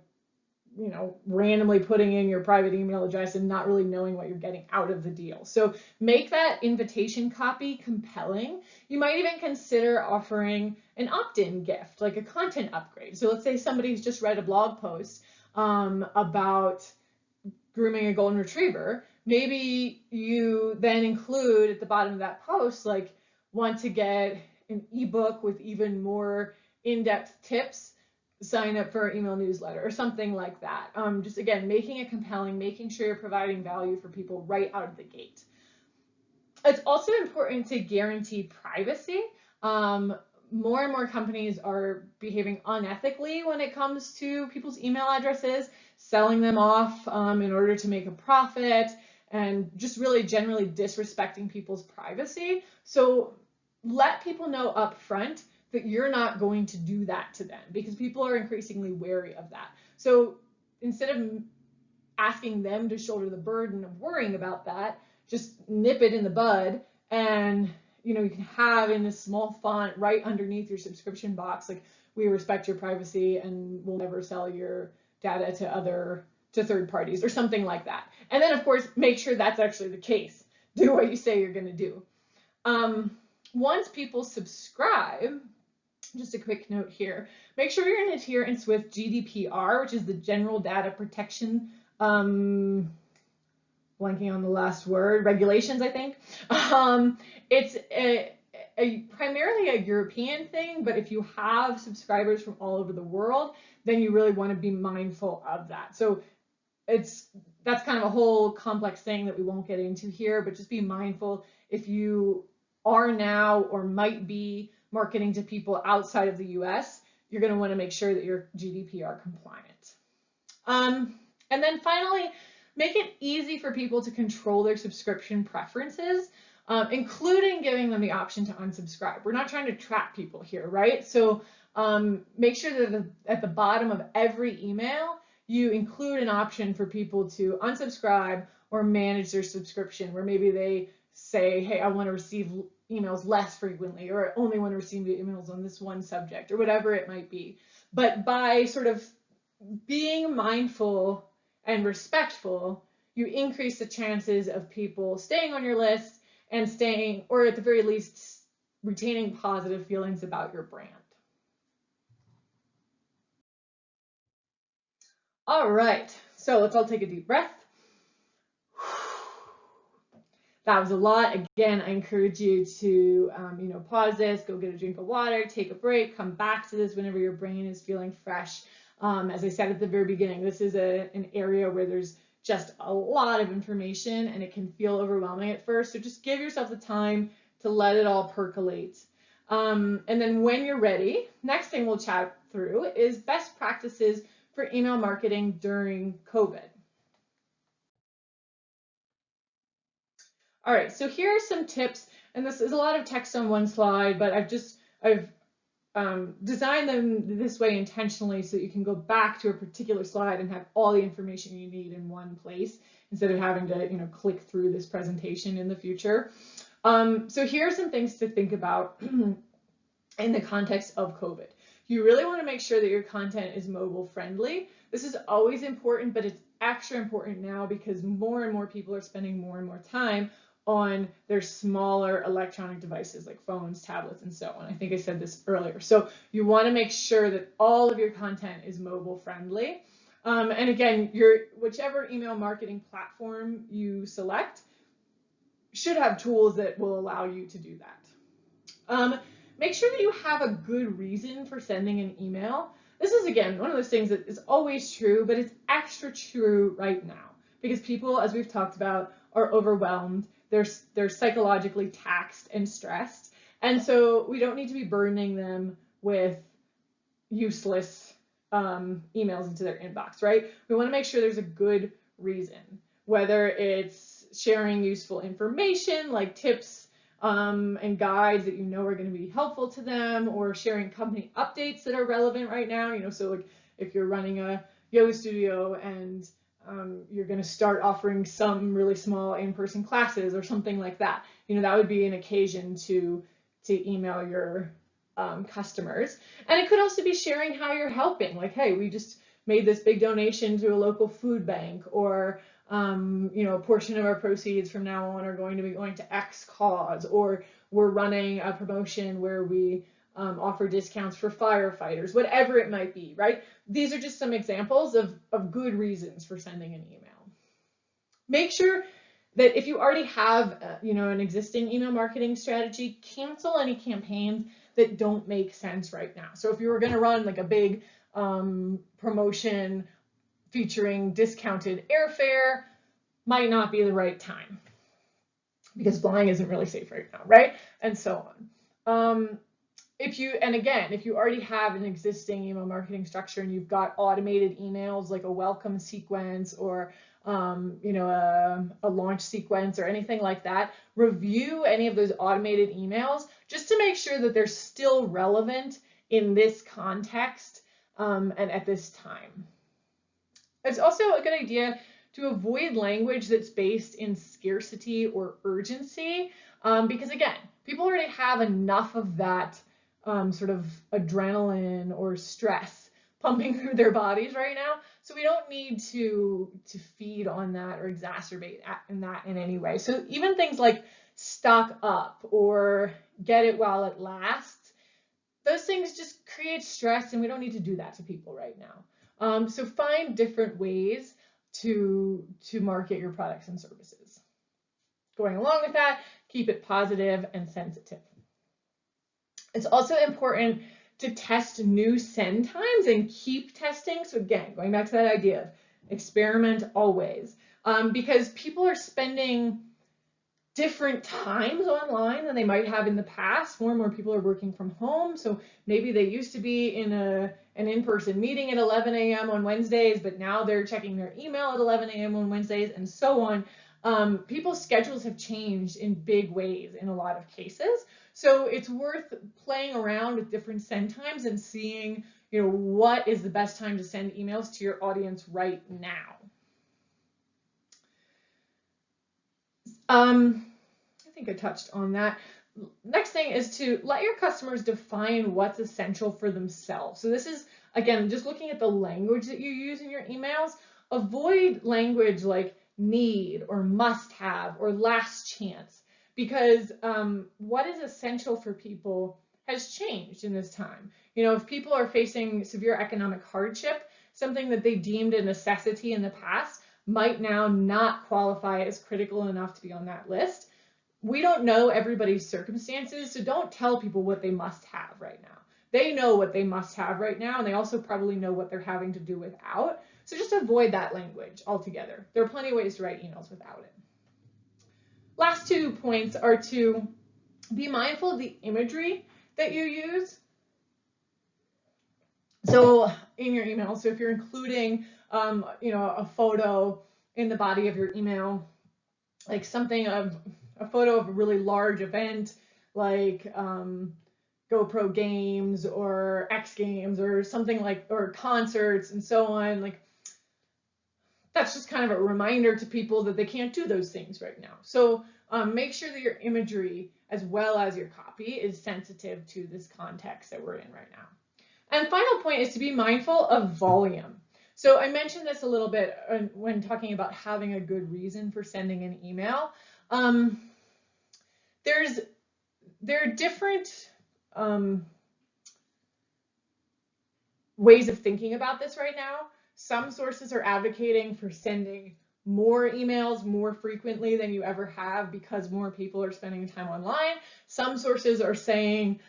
Speaker 1: randomly putting in your private email address and not really knowing what you're getting out of the deal. So make that invitation copy compelling. You might even consider offering an opt-in gift, like a content upgrade. So let's say somebody's just read a blog post about grooming a golden retriever. Maybe you then include at the bottom of that post, like, want to get an ebook with even more in-depth tips, sign up for our email newsletter or something like that. Just again, making it compelling, making sure you're providing value for people right out of the gate. It's also important to guarantee privacy. More and more companies are behaving unethically when it comes to people's email addresses, selling them off in order to make a profit, and just really generally disrespecting people's privacy. So let people know up front that you're not going to do that to them, because people are increasingly wary of that. So instead of asking them to shoulder the burden of worrying about that, just nip it in the bud, and you can have in a small font right underneath your subscription box, like, we respect your privacy and we'll never sell your data to third parties, or something like that. And then of course, make sure that's actually the case. Do what you say you're going to do. Once people subscribe, just a quick note here, make sure you're in adherence with GDPR, which is the General Data Protection, blanking on the last word, regulations, I think. It's primarily a European thing, but if you have subscribers from all over the world, then you really want to be mindful of that. So that's kind of a whole complex thing that we won't get into here, but just be mindful if you are now or might be marketing to people outside of the US, you're going to want to make sure that you're GDPR compliant. And then finally, make it easy for people to control their subscription preferences, including giving them the option to unsubscribe. We're not trying to trap people here, right? So make sure that at the bottom of every email, you include an option for people to unsubscribe or manage their subscription, where maybe they say, hey, I want to receive emails less frequently, or I only want to receive emails on this one subject, or whatever it might be. But by sort of being mindful and respectful, you increase the chances of people staying on your list and staying, or at the very least, retaining positive feelings about your brand. All right, so let's all take a deep breath. that was a lot. Again, I encourage you to, pause this, go get a drink of water, take a break, come back to this whenever your brain is feeling fresh. As I said at the very beginning, this is an area where there's just a lot of information and it can feel overwhelming at first. So just give yourself the time to let it all percolate. And then when you're ready, next thing we'll chat through is best practices for email marketing during COVID. All right, so here are some tips, and this is a lot of text on one slide, but I've designed them this way intentionally so that you can go back to a particular slide and have all the information you need in one place instead of having to click through this presentation in the future. So here are some things to think about in the context of COVID. You really want to make sure that your content is mobile friendly. This is always important, but it's extra important now because more and more people are spending more and more time on their smaller electronic devices like phones, tablets, and so on. I think I said this earlier. So you want to make sure that all of your content is mobile friendly. And again, whichever email marketing platform you select should have tools that will allow you to do that. Make sure that you have a good reason for sending an email. This is, again, one of those things that is always true, but it's extra true right now because people, as we've talked about, are overwhelmed. They're psychologically taxed and stressed. And so we don't need to be burdening them with useless emails into their inbox, right? We want to make sure there's a good reason, whether it's sharing useful information like tips and guides that are going to be helpful to them, or sharing company updates that are relevant right now. So like if you're running a yoga studio and you're going to start offering some really small in-person classes or something like that, that would be an occasion to email your customers. And it could also be sharing how you're helping, like, hey, we just made this big donation to a local food bank, or a portion of our proceeds from now on are going to be going to X cause, or we're running a promotion where we offer discounts for firefighters, whatever it might be, right? These are just some examples of good reasons for sending an email. Make sure that if you already have an existing email marketing strategy, cancel any campaigns that don't make sense right now. So if you were going to run like a big promotion featuring discounted airfare, might not be the right time because flying isn't really safe right now, right? And so on. If you already have an existing email marketing structure and you've got automated emails like a welcome sequence or a launch sequence or anything like that, review any of those automated emails just to make sure that they're still relevant in this context and at this time. It's also a good idea to avoid language that's based in scarcity or urgency, because again, people already have enough of that sort of adrenaline or stress pumping through their bodies right now. So we don't need to feed on that or exacerbate that in any way. So even things like stock up or get it while it lasts, those things just create stress, and we don't need to do that to people right now. So find different ways to market your products and services. Going along with that, keep it positive and sensitive. It's also important to test new send times and keep testing. So again, going back to that idea of experiment always, because people are spending different times online than they might have in the past. More and more people are working from home. So maybe they used to be in an in-person meeting at 11 a.m. on Wednesdays, but now they're checking their email at 11 a.m. on Wednesdays, and so on. People's schedules have changed in big ways in a lot of cases. So it's worth playing around with different send times and seeing, what is the best time to send emails to your audience right now. I think I touched on that. Next thing is to let your customers define what's essential for themselves. So this is, again, just looking at the language that you use in your emails. Avoid language like need or must have or last chance, because what is essential for people has changed in this time. If people are facing severe economic hardship, something that they deemed a necessity in the past might now not qualify as critical enough to be on that list. we don't know everybody's circumstances, so don't tell people what they must have right now. They know what they must have right now, and they also probably know what they're having to do without. So just avoid that language altogether. There are plenty of ways to write emails without it. Last 2 points are to be mindful of the imagery that you use. So in your email, so if you're including, a photo in the body of your email, like something of a photo of a really large event, like GoPro games or X Games or something like, or concerts and so on, like that's just kind of a reminder to people that they can't do those things right now. So make sure that your imagery as well as your copy is sensitive to this context that we're in right now. And final point is to be mindful of volume. So I mentioned this a little bit when talking about having a good reason for sending an email. There are different ways of thinking about this right now. Some sources are advocating for sending more emails more frequently than you ever have because more people are spending time online. Some sources are saying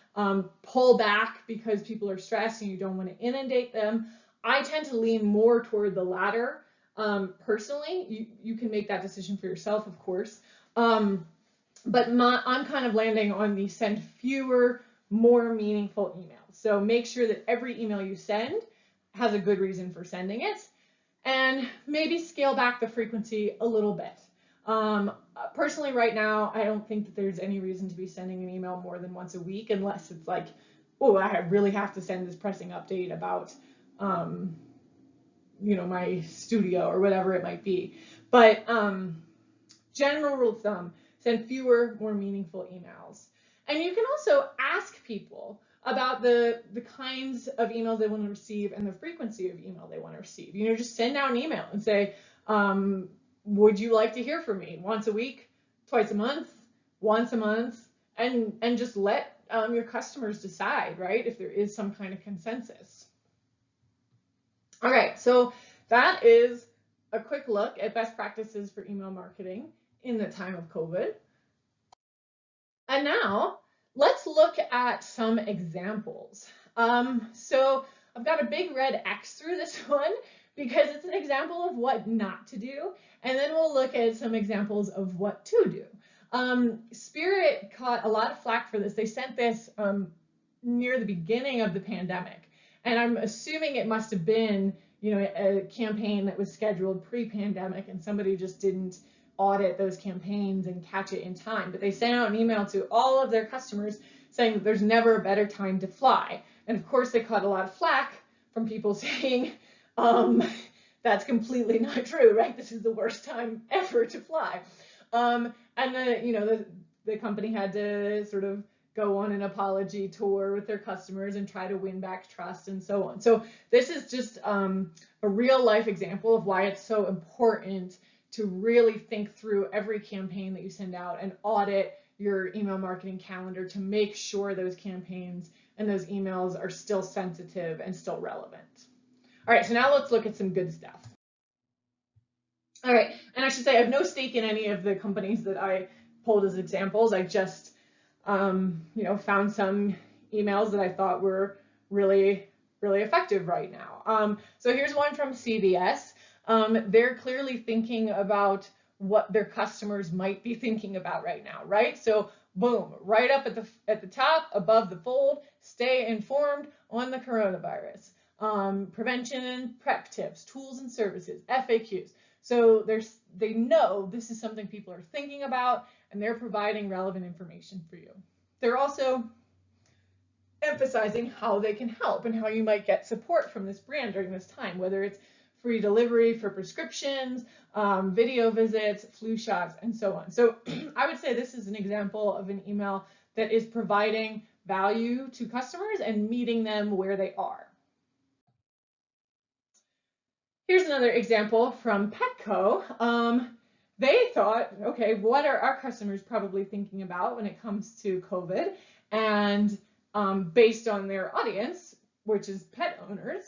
Speaker 1: pull back because people are stressed and you don't want to inundate them. I tend to lean more toward the latter. Personally, you can make that decision for yourself, of course. But I'm kind of landing on the send fewer, more meaningful emails. So make sure that every email you send has a good reason for sending it, and maybe scale back the frequency a little bit. Personally, right now, I don't think that there's any reason to be sending an email more than once a week, unless it's like, oh, I really have to send this pressing update about, my studio or whatever it might be. But general rule of thumb, send fewer, more meaningful emails. And you can also ask people about the kinds of emails they want to receive and the frequency of email they want to receive. Just send out an email and say, would you like to hear from me once a week, twice a month, once a month, and just let your customers decide, right, if there is some kind of consensus. All right, so that is a quick look at best practices for email marketing in the time of COVID. And now let's look at some examples. So I've got a big red X through this one because it's an example of what not to do. And then we'll look at some examples of what to do. Spirit caught a lot of flack for this. They sent this near the beginning of the pandemic. And I'm assuming it must have been, a campaign that was scheduled pre-pandemic and somebody just didn't audit those campaigns and catch it in time. But they sent out an email to all of their customers saying that there's never a better time to fly. And of course, they caught a lot of flack from people saying, that's completely not true, right? This is the worst time ever to fly. And the company had to sort of go on an apology tour with their customers and try to win back trust and so on. So this is just a real life example of why it's so important to really think through every campaign that you send out and audit your email marketing calendar to make sure those campaigns and those emails are still sensitive and still relevant. All right, so now let's look at some good stuff. All right, and I should say I have no stake in any of the companies that I pulled as examples. I just found some emails that I thought were really, really effective right now. So here's one from CVS. They're clearly thinking about what their customers might be thinking about right now, right? So boom, right up at the top, above the fold, stay informed on the coronavirus. Prevention and prep tips, tools and services, FAQs. So they know this is something people are thinking about, and they're providing relevant information for you. They're also emphasizing how they can help and how you might get support from this brand during this time, whether it's free delivery for prescriptions, video visits, flu shots, and so on. So I would say this is an example of an email that is providing value to customers and meeting them where they are. Here's another example from Petco. They thought, okay, what are our customers probably thinking about when it comes to COVID? And based on their audience, which is pet owners,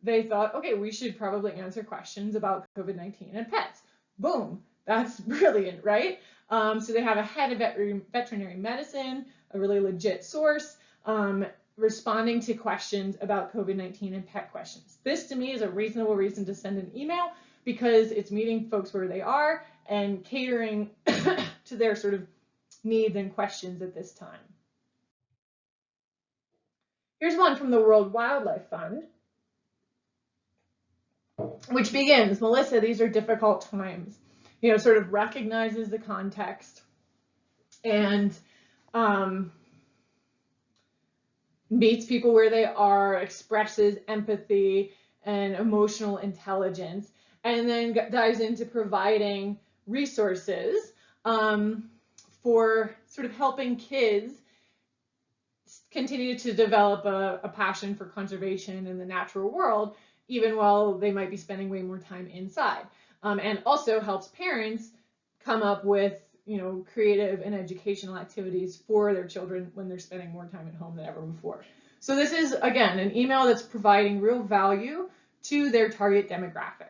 Speaker 1: they thought, okay, we should probably answer questions about COVID-19 and pets. Boom, That's brilliant, right? So they have a head of veterinary medicine, a really legit source, responding to questions about COVID-19 and pet questions. This to me is a reasonable reason to send an email because it's meeting folks where they are and catering to their sort of needs and questions at this time. Here's one from the World Wildlife Fund, which begins, Melissa, these are difficult times. You know, sort of recognizes the context and meets people where they are, expresses empathy and emotional intelligence, and then dives into providing resources for sort of helping kids continue to develop a passion for conservation in the natural world, even while they might be spending way more time inside. And also helps parents come up with, you know, creative and educational activities for their children when they're spending more time at home than ever before. So this is, again, an email that's providing real value to their target demographic.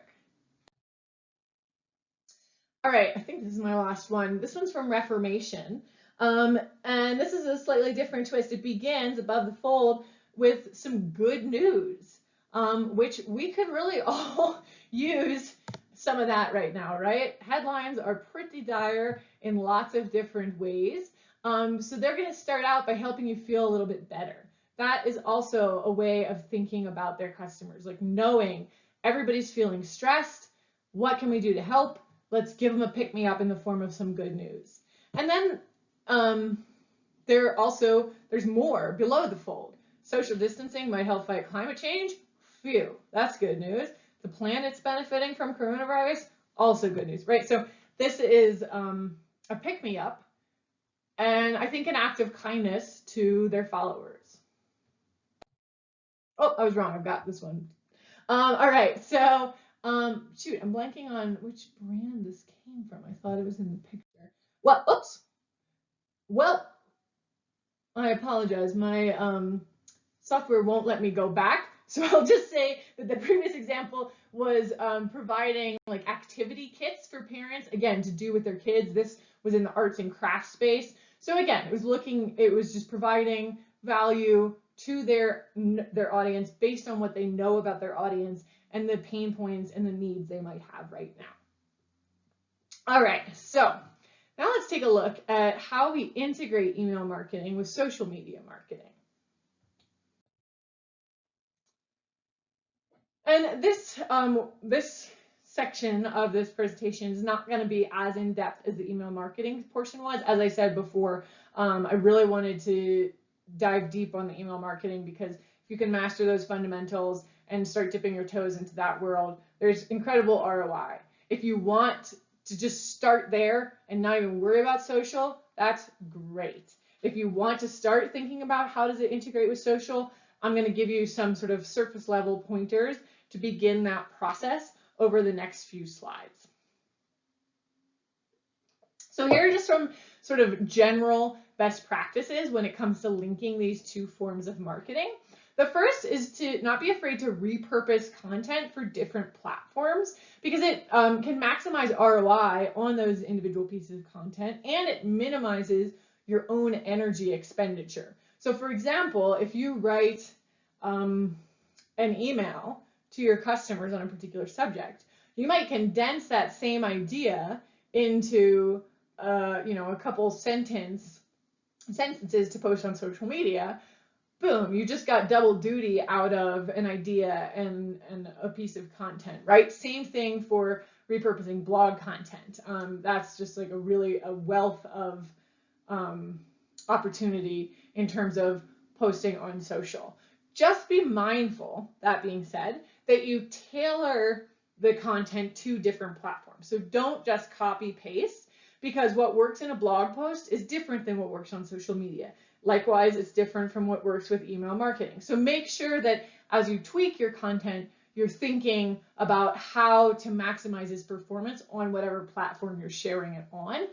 Speaker 1: All right, I think this is my last one. This one's from Reformation. And this is a slightly different twist. It begins above the fold with some good news, which we could really all use some of that right now, right? Headlines are pretty dire in lots of different ways. So they're going to start out by helping you feel a little bit better. That is also a way of thinking about their customers, like knowing everybody's feeling stressed. What can we do to help? Let's give them a pick-me-up in the form of some good news. And then there's more below the fold. Social distancing might help fight climate change. Phew, that's good news. The planet's benefiting from coronavirus. Also good news, right? So this is a pick-me-up, and I think an act of kindness to their followers. Oh, I was wrong. I've got this one. All right, so shoot, I'm blanking on which brand this came from. I thought it was in the picture. Well, oops. Well, I apologize. My software won't let me go back. So I'll just say that the previous example was providing like activity kits for parents, again, to do with their kids. This was in the arts and crafts space. So again, it was just providing value to their audience based on what they know about their audience and the pain points and the needs they might have right now. All right, so now let's take a look at how we integrate email marketing with social media marketing. And this section of this presentation is not going to be as in-depth as the email marketing portion was. As I said before, I really wanted to dive deep on the email marketing because if you can master those fundamentals and start dipping your toes into that world, there's incredible ROI. If you want to just start there and not even worry about social, that's great. If you want to start thinking about how does it integrate with social, I'm going to give you some sort of surface level pointers to begin that process over the next few slides. So here are just some sort of general best practices when it comes to linking these two forms of marketing. The first is to not be afraid to repurpose content for different platforms because it can maximize ROI on those individual pieces of content and it minimizes your own energy expenditure. So for example, if you write an email to your customers on a particular subject, you might condense that same idea into a couple sentences to post on social media. Boom, you just got double duty out of an idea and a piece of content, right? Same thing for repurposing blog content. That's just like a wealth of opportunity in terms of posting on social. Just be mindful, that being said, that you tailor the content to different platforms. So don't just copy paste because what works in a blog post is different than what works on social media. Likewise, it's different from what works with email marketing. So make sure that as you tweak your content, you're thinking about how to maximize its performance on whatever platform you're sharing it on.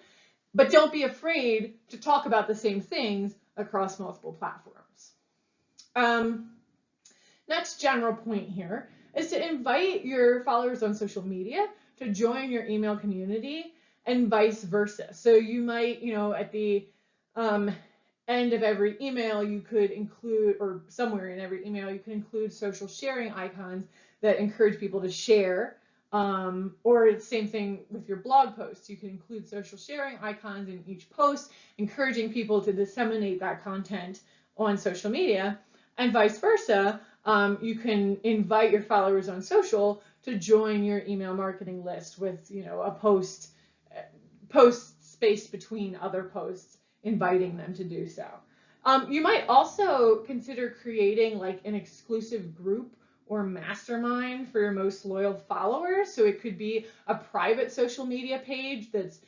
Speaker 1: But don't be afraid to talk about the same things across multiple platforms. Next general point here is to invite your followers on social media to join your email community and vice versa. So you might, at the end of every email, you could include, or somewhere in every email, you could include social sharing icons that encourage people to share. Or the same thing with your blog posts. You can include social sharing icons in each post, encouraging people to disseminate that content on social media, and vice versa. You can invite your followers on social to join your email marketing list with, a post spaced between other posts, inviting them to do so. You might also consider creating like an exclusive group or mastermind for your most loyal followers. So it could be a private social media page that's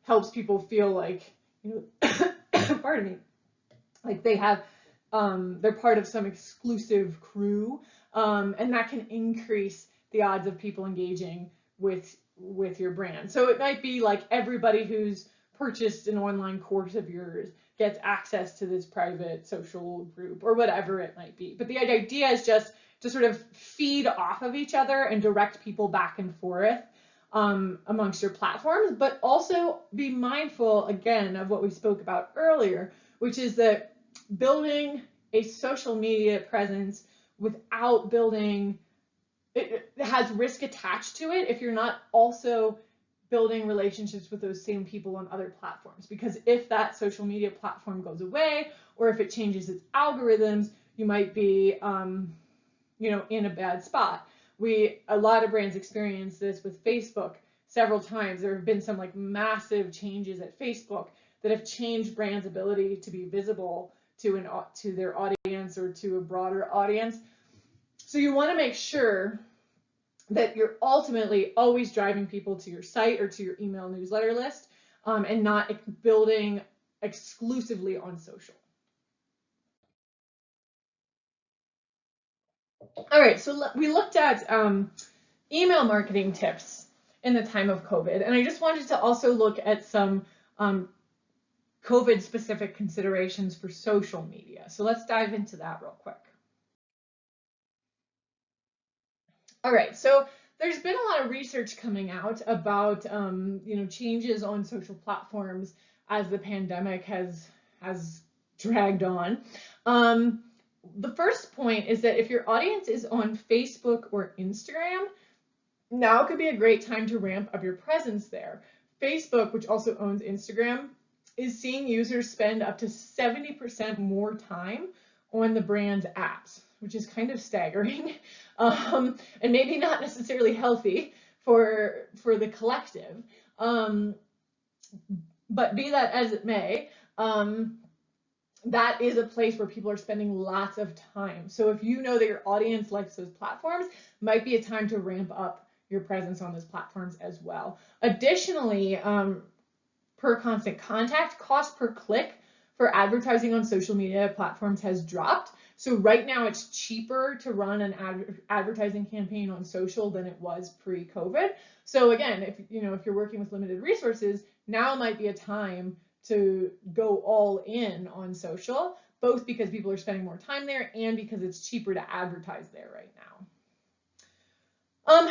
Speaker 1: helps people feel like, pardon me, like they have they're part of some exclusive crew, and that can increase the odds of people engaging with your brand. So it might be like everybody who's purchased an online course of yours gets access to this private social group, or whatever it might be. But the idea is just to sort of feed off of each other and direct people back and forth amongst your platforms, but also be mindful, again, of what we spoke about earlier, which is that building a social media presence without building it has risk attached to it if you're not also building relationships with those same people on other platforms. Because if that social media platform goes away, or if it changes its algorithms, you might be in a bad spot. A lot of brands experience this with Facebook several times. There have been some like massive changes at Facebook that have changed brands' ability to be visible to their audience or to a broader audience. So you want to make sure that you're ultimately always driving people to your site or to your email newsletter list, and not building exclusively on social. All right, so we looked at email marketing tips in the time of COVID, and I just wanted to also look at some COVID-specific considerations for social media. So let's dive into that real quick. All right, so there's been a lot of research coming out about changes on social platforms as the pandemic has dragged on. The first point is that if your audience is on Facebook or Instagram, now could be a great time to ramp up your presence there. Facebook, which also owns Instagram, is seeing users spend up to 70% more time on the brand's apps, which is kind of staggering, and maybe not necessarily healthy for the collective. But be that as it may, that is a place where people are spending lots of time. So if you know that your audience likes those platforms, might be a time to ramp up your presence on those platforms as well. Additionally, per constant contact, cost per click for advertising on social media platforms has dropped. So right now it's cheaper to run an advertising campaign on social than it was pre-COVID. So again, if you're working with limited resources, now might be a time to go all in on social, both because people are spending more time there and because it's cheaper to advertise there right now.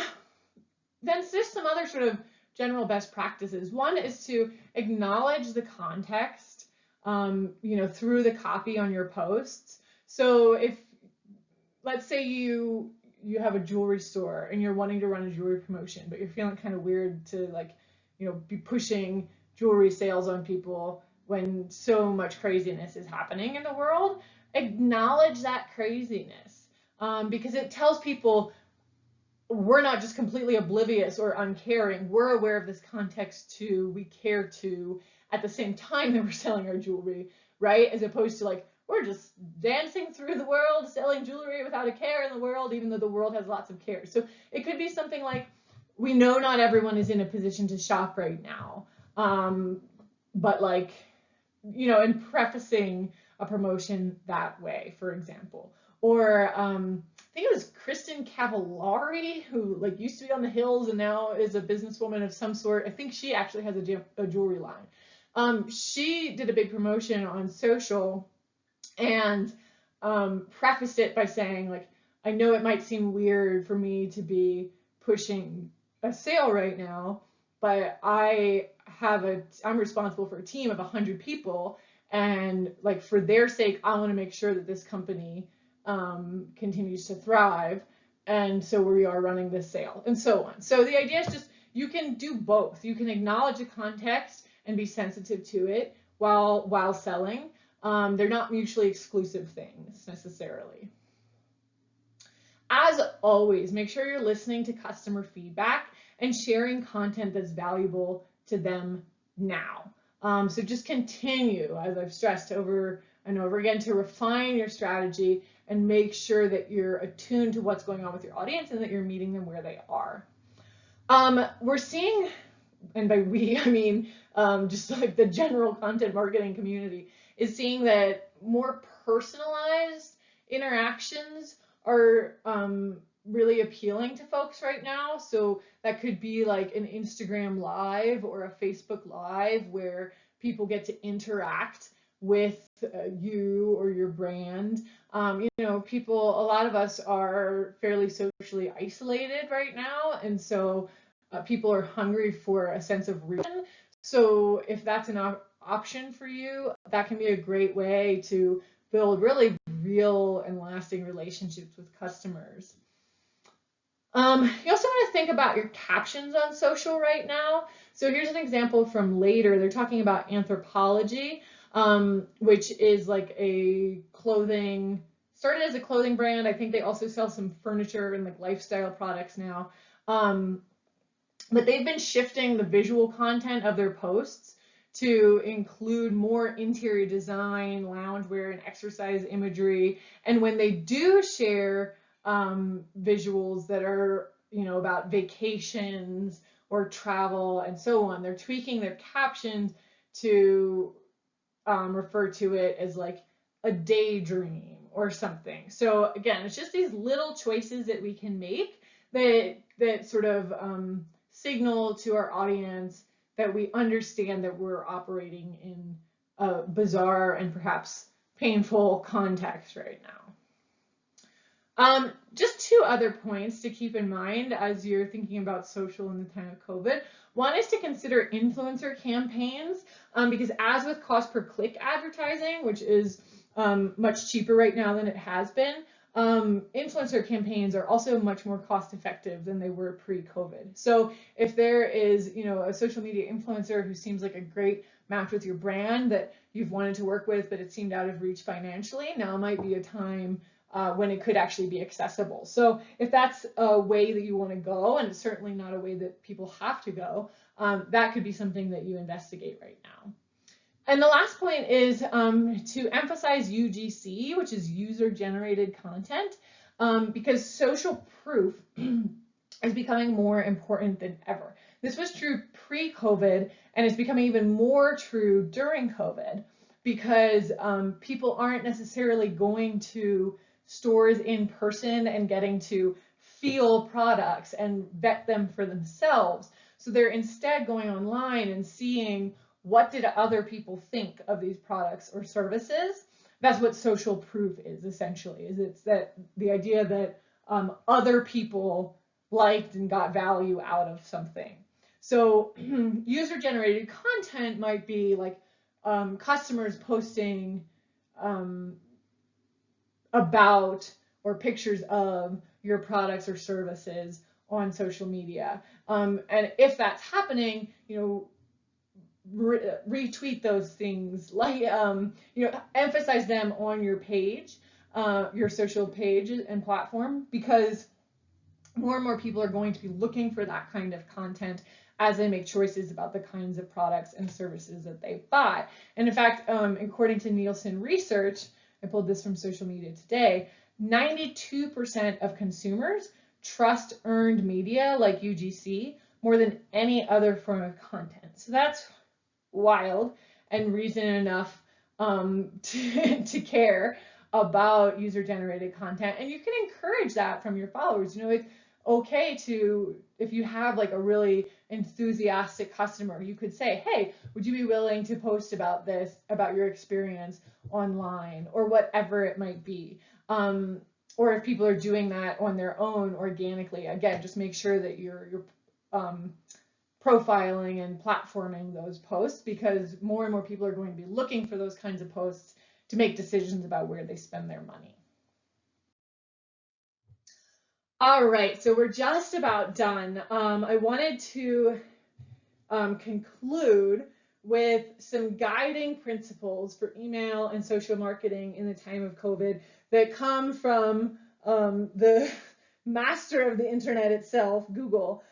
Speaker 1: Then just some other sort of general best practices. One is to acknowledge the context, through the copy on your posts. So if, let's say you have a jewelry store and you're wanting to run a jewelry promotion, but you're feeling kind of weird to be pushing jewelry sales on people when so much craziness is happening in the world, acknowledge that craziness, because it tells people we're not just completely oblivious or uncaring. We're aware of this context too. We care too at the same time that we're selling our jewelry, right? As opposed to we're just dancing through the world, selling jewelry without a care in the world, even though the world has lots of care. So it could be something like, we know not everyone is in a position to shop right now, but and prefacing a promotion that way, for example. Or I think it was Kristen Cavallari, who used to be on the Hills and now is a businesswoman of some sort. I think she actually has a jewelry line. She did a big promotion on social and prefaced it by saying, I know it might seem weird for me to be pushing a sale right now, but I'm responsible for a team of 100 people, and like for their sake, I want to make sure that this company continues to thrive, and so we are running this sale, and so on. So the idea is just you can do both. You can acknowledge the context and be sensitive to it while selling. They're not mutually exclusive things necessarily. As always, make sure you're listening to customer feedback and sharing content that's valuable to them now. So just continue, as I've stressed over and over again, to refine your strategy and make sure that you're attuned to what's going on with your audience and that you're meeting them where they are. We're seeing, and by we, I mean just like the general content marketing community, is seeing that more personalized interactions are really appealing to folks right now. So that could be like an Instagram live or a Facebook live where people get to interact with you or your brand. A lot of us are fairly socially isolated right now, and so people are hungry for a sense of reason. So if that's an option for you, that can be a great way to build really real and lasting relationships with customers. You also want to think about your captions on social right now. So here's an example from Later. They're talking about Anthropology, which is like started as a clothing brand. I think they also sell some furniture and like lifestyle products now. But they've been shifting the visual content of their posts to include more interior design, loungewear, and exercise imagery. And when they do share visuals that are, about vacations or travel and so on, they're tweaking their captions to refer to it as like a daydream or something. So again, it's just these little choices that we can make that sort of signal to our audience that we understand that we're operating in a bizarre and perhaps painful context right now. Just two other points to keep in mind as you're thinking about social in the time of COVID. One is to consider influencer campaigns, because as with cost per click advertising, which is much cheaper right now than it has been, influencer campaigns are also much more cost effective than they were pre-COVID. So if there is, a social media influencer who seems like a great match with your brand that you've wanted to work with, but it seemed out of reach financially, now might be a time when it could actually be accessible. So if that's a way that you want to go, and it's certainly not a way that people have to go, that could be something that you investigate right now. And the last point is to emphasize UGC, which is user-generated content, because social proof is becoming more important than ever. This was true pre-COVID, and it's becoming even more true during COVID, because people aren't necessarily going to stores in person and getting to feel products and vet them for themselves. So they're instead going online and seeing what did other people think of these products or services. That's what social proof is essentially, it's that the idea that other people liked and got value out of something. So user-generated content might be like customers posting about or pictures of your products or services on social media. And if that's happening, retweet those things, like emphasize them on your page, your social page and platform, because more and more people are going to be looking for that kind of content as they make choices about the kinds of products and services that they buy. And in fact, according to Nielsen research, I pulled this from Social Media Today, 92% of consumers trust earned media like UGC more than any other form of content. So that's wild and reason enough to care about user-generated content. And you can encourage that from your followers. It's okay to, if you have like a really enthusiastic customer, you could say, hey, would you be willing to post about this, about your experience online, or whatever it might be. Or if people are doing that on their own organically, again, just make sure that you're profiling and platforming those posts, because more and more people are going to be looking for those kinds of posts to make decisions about where they spend their money. All right, so we're just about done. I wanted to conclude with some guiding principles for email and social marketing in the time of COVID that come from the master of the internet itself, Google.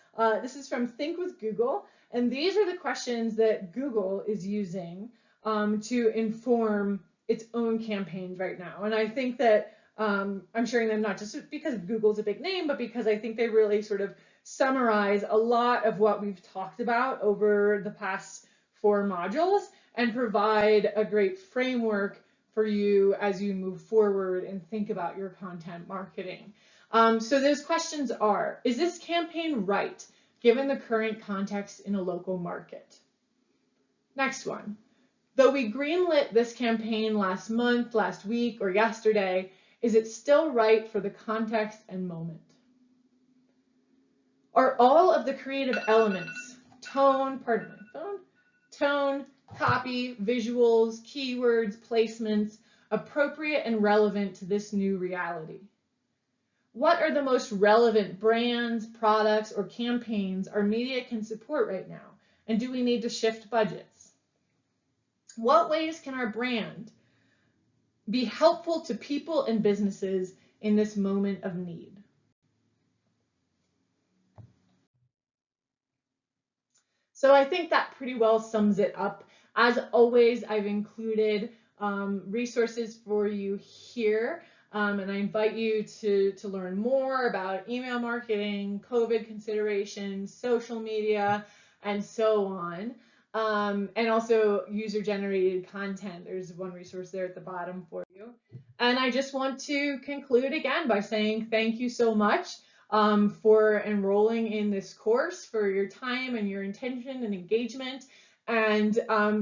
Speaker 1: This is from Think with Google, and these are the questions that Google is using to inform its own campaigns right now. And I think that I'm sharing them not just because Google's a big name, but because I think they really sort of summarize a lot of what we've talked about over the past 4 modules and provide a great framework for you as you move forward and think about your content marketing. So those questions are, is this campaign right given the current context in a local market? Next one, though we greenlit this campaign last month, last week, or yesterday, is it still right for the context and moment? Are all of the creative elements, tone, copy, visuals, keywords, placements, appropriate and relevant to this new reality? What are the most relevant brands, products, or campaigns our media can support right now? And do we need to shift budgets? What ways can our brand be helpful to people and businesses in this moment of need? So I think that pretty well sums it up. As always, I've included resources for you here, and I invite you to learn more about email marketing, COVID considerations, social media, and so on. And also user-generated content. There's one resource there at the bottom for you. And I just want to conclude again by saying thank you so much for enrolling in this course, for your time and your intention and engagement. And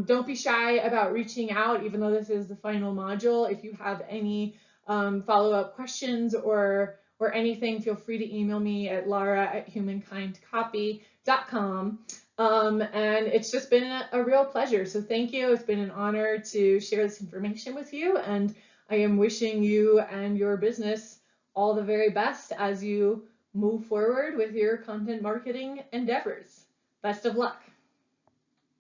Speaker 1: don't be shy about reaching out, even though this is the final module. If you have any follow-up questions or anything, feel free to email me at lara@humankindcopy.com. And it's just been a real pleasure. So thank you. It's been an honor to share this information with you. And I am wishing you and your business all the very best as you move forward with your content marketing endeavors. Best of luck.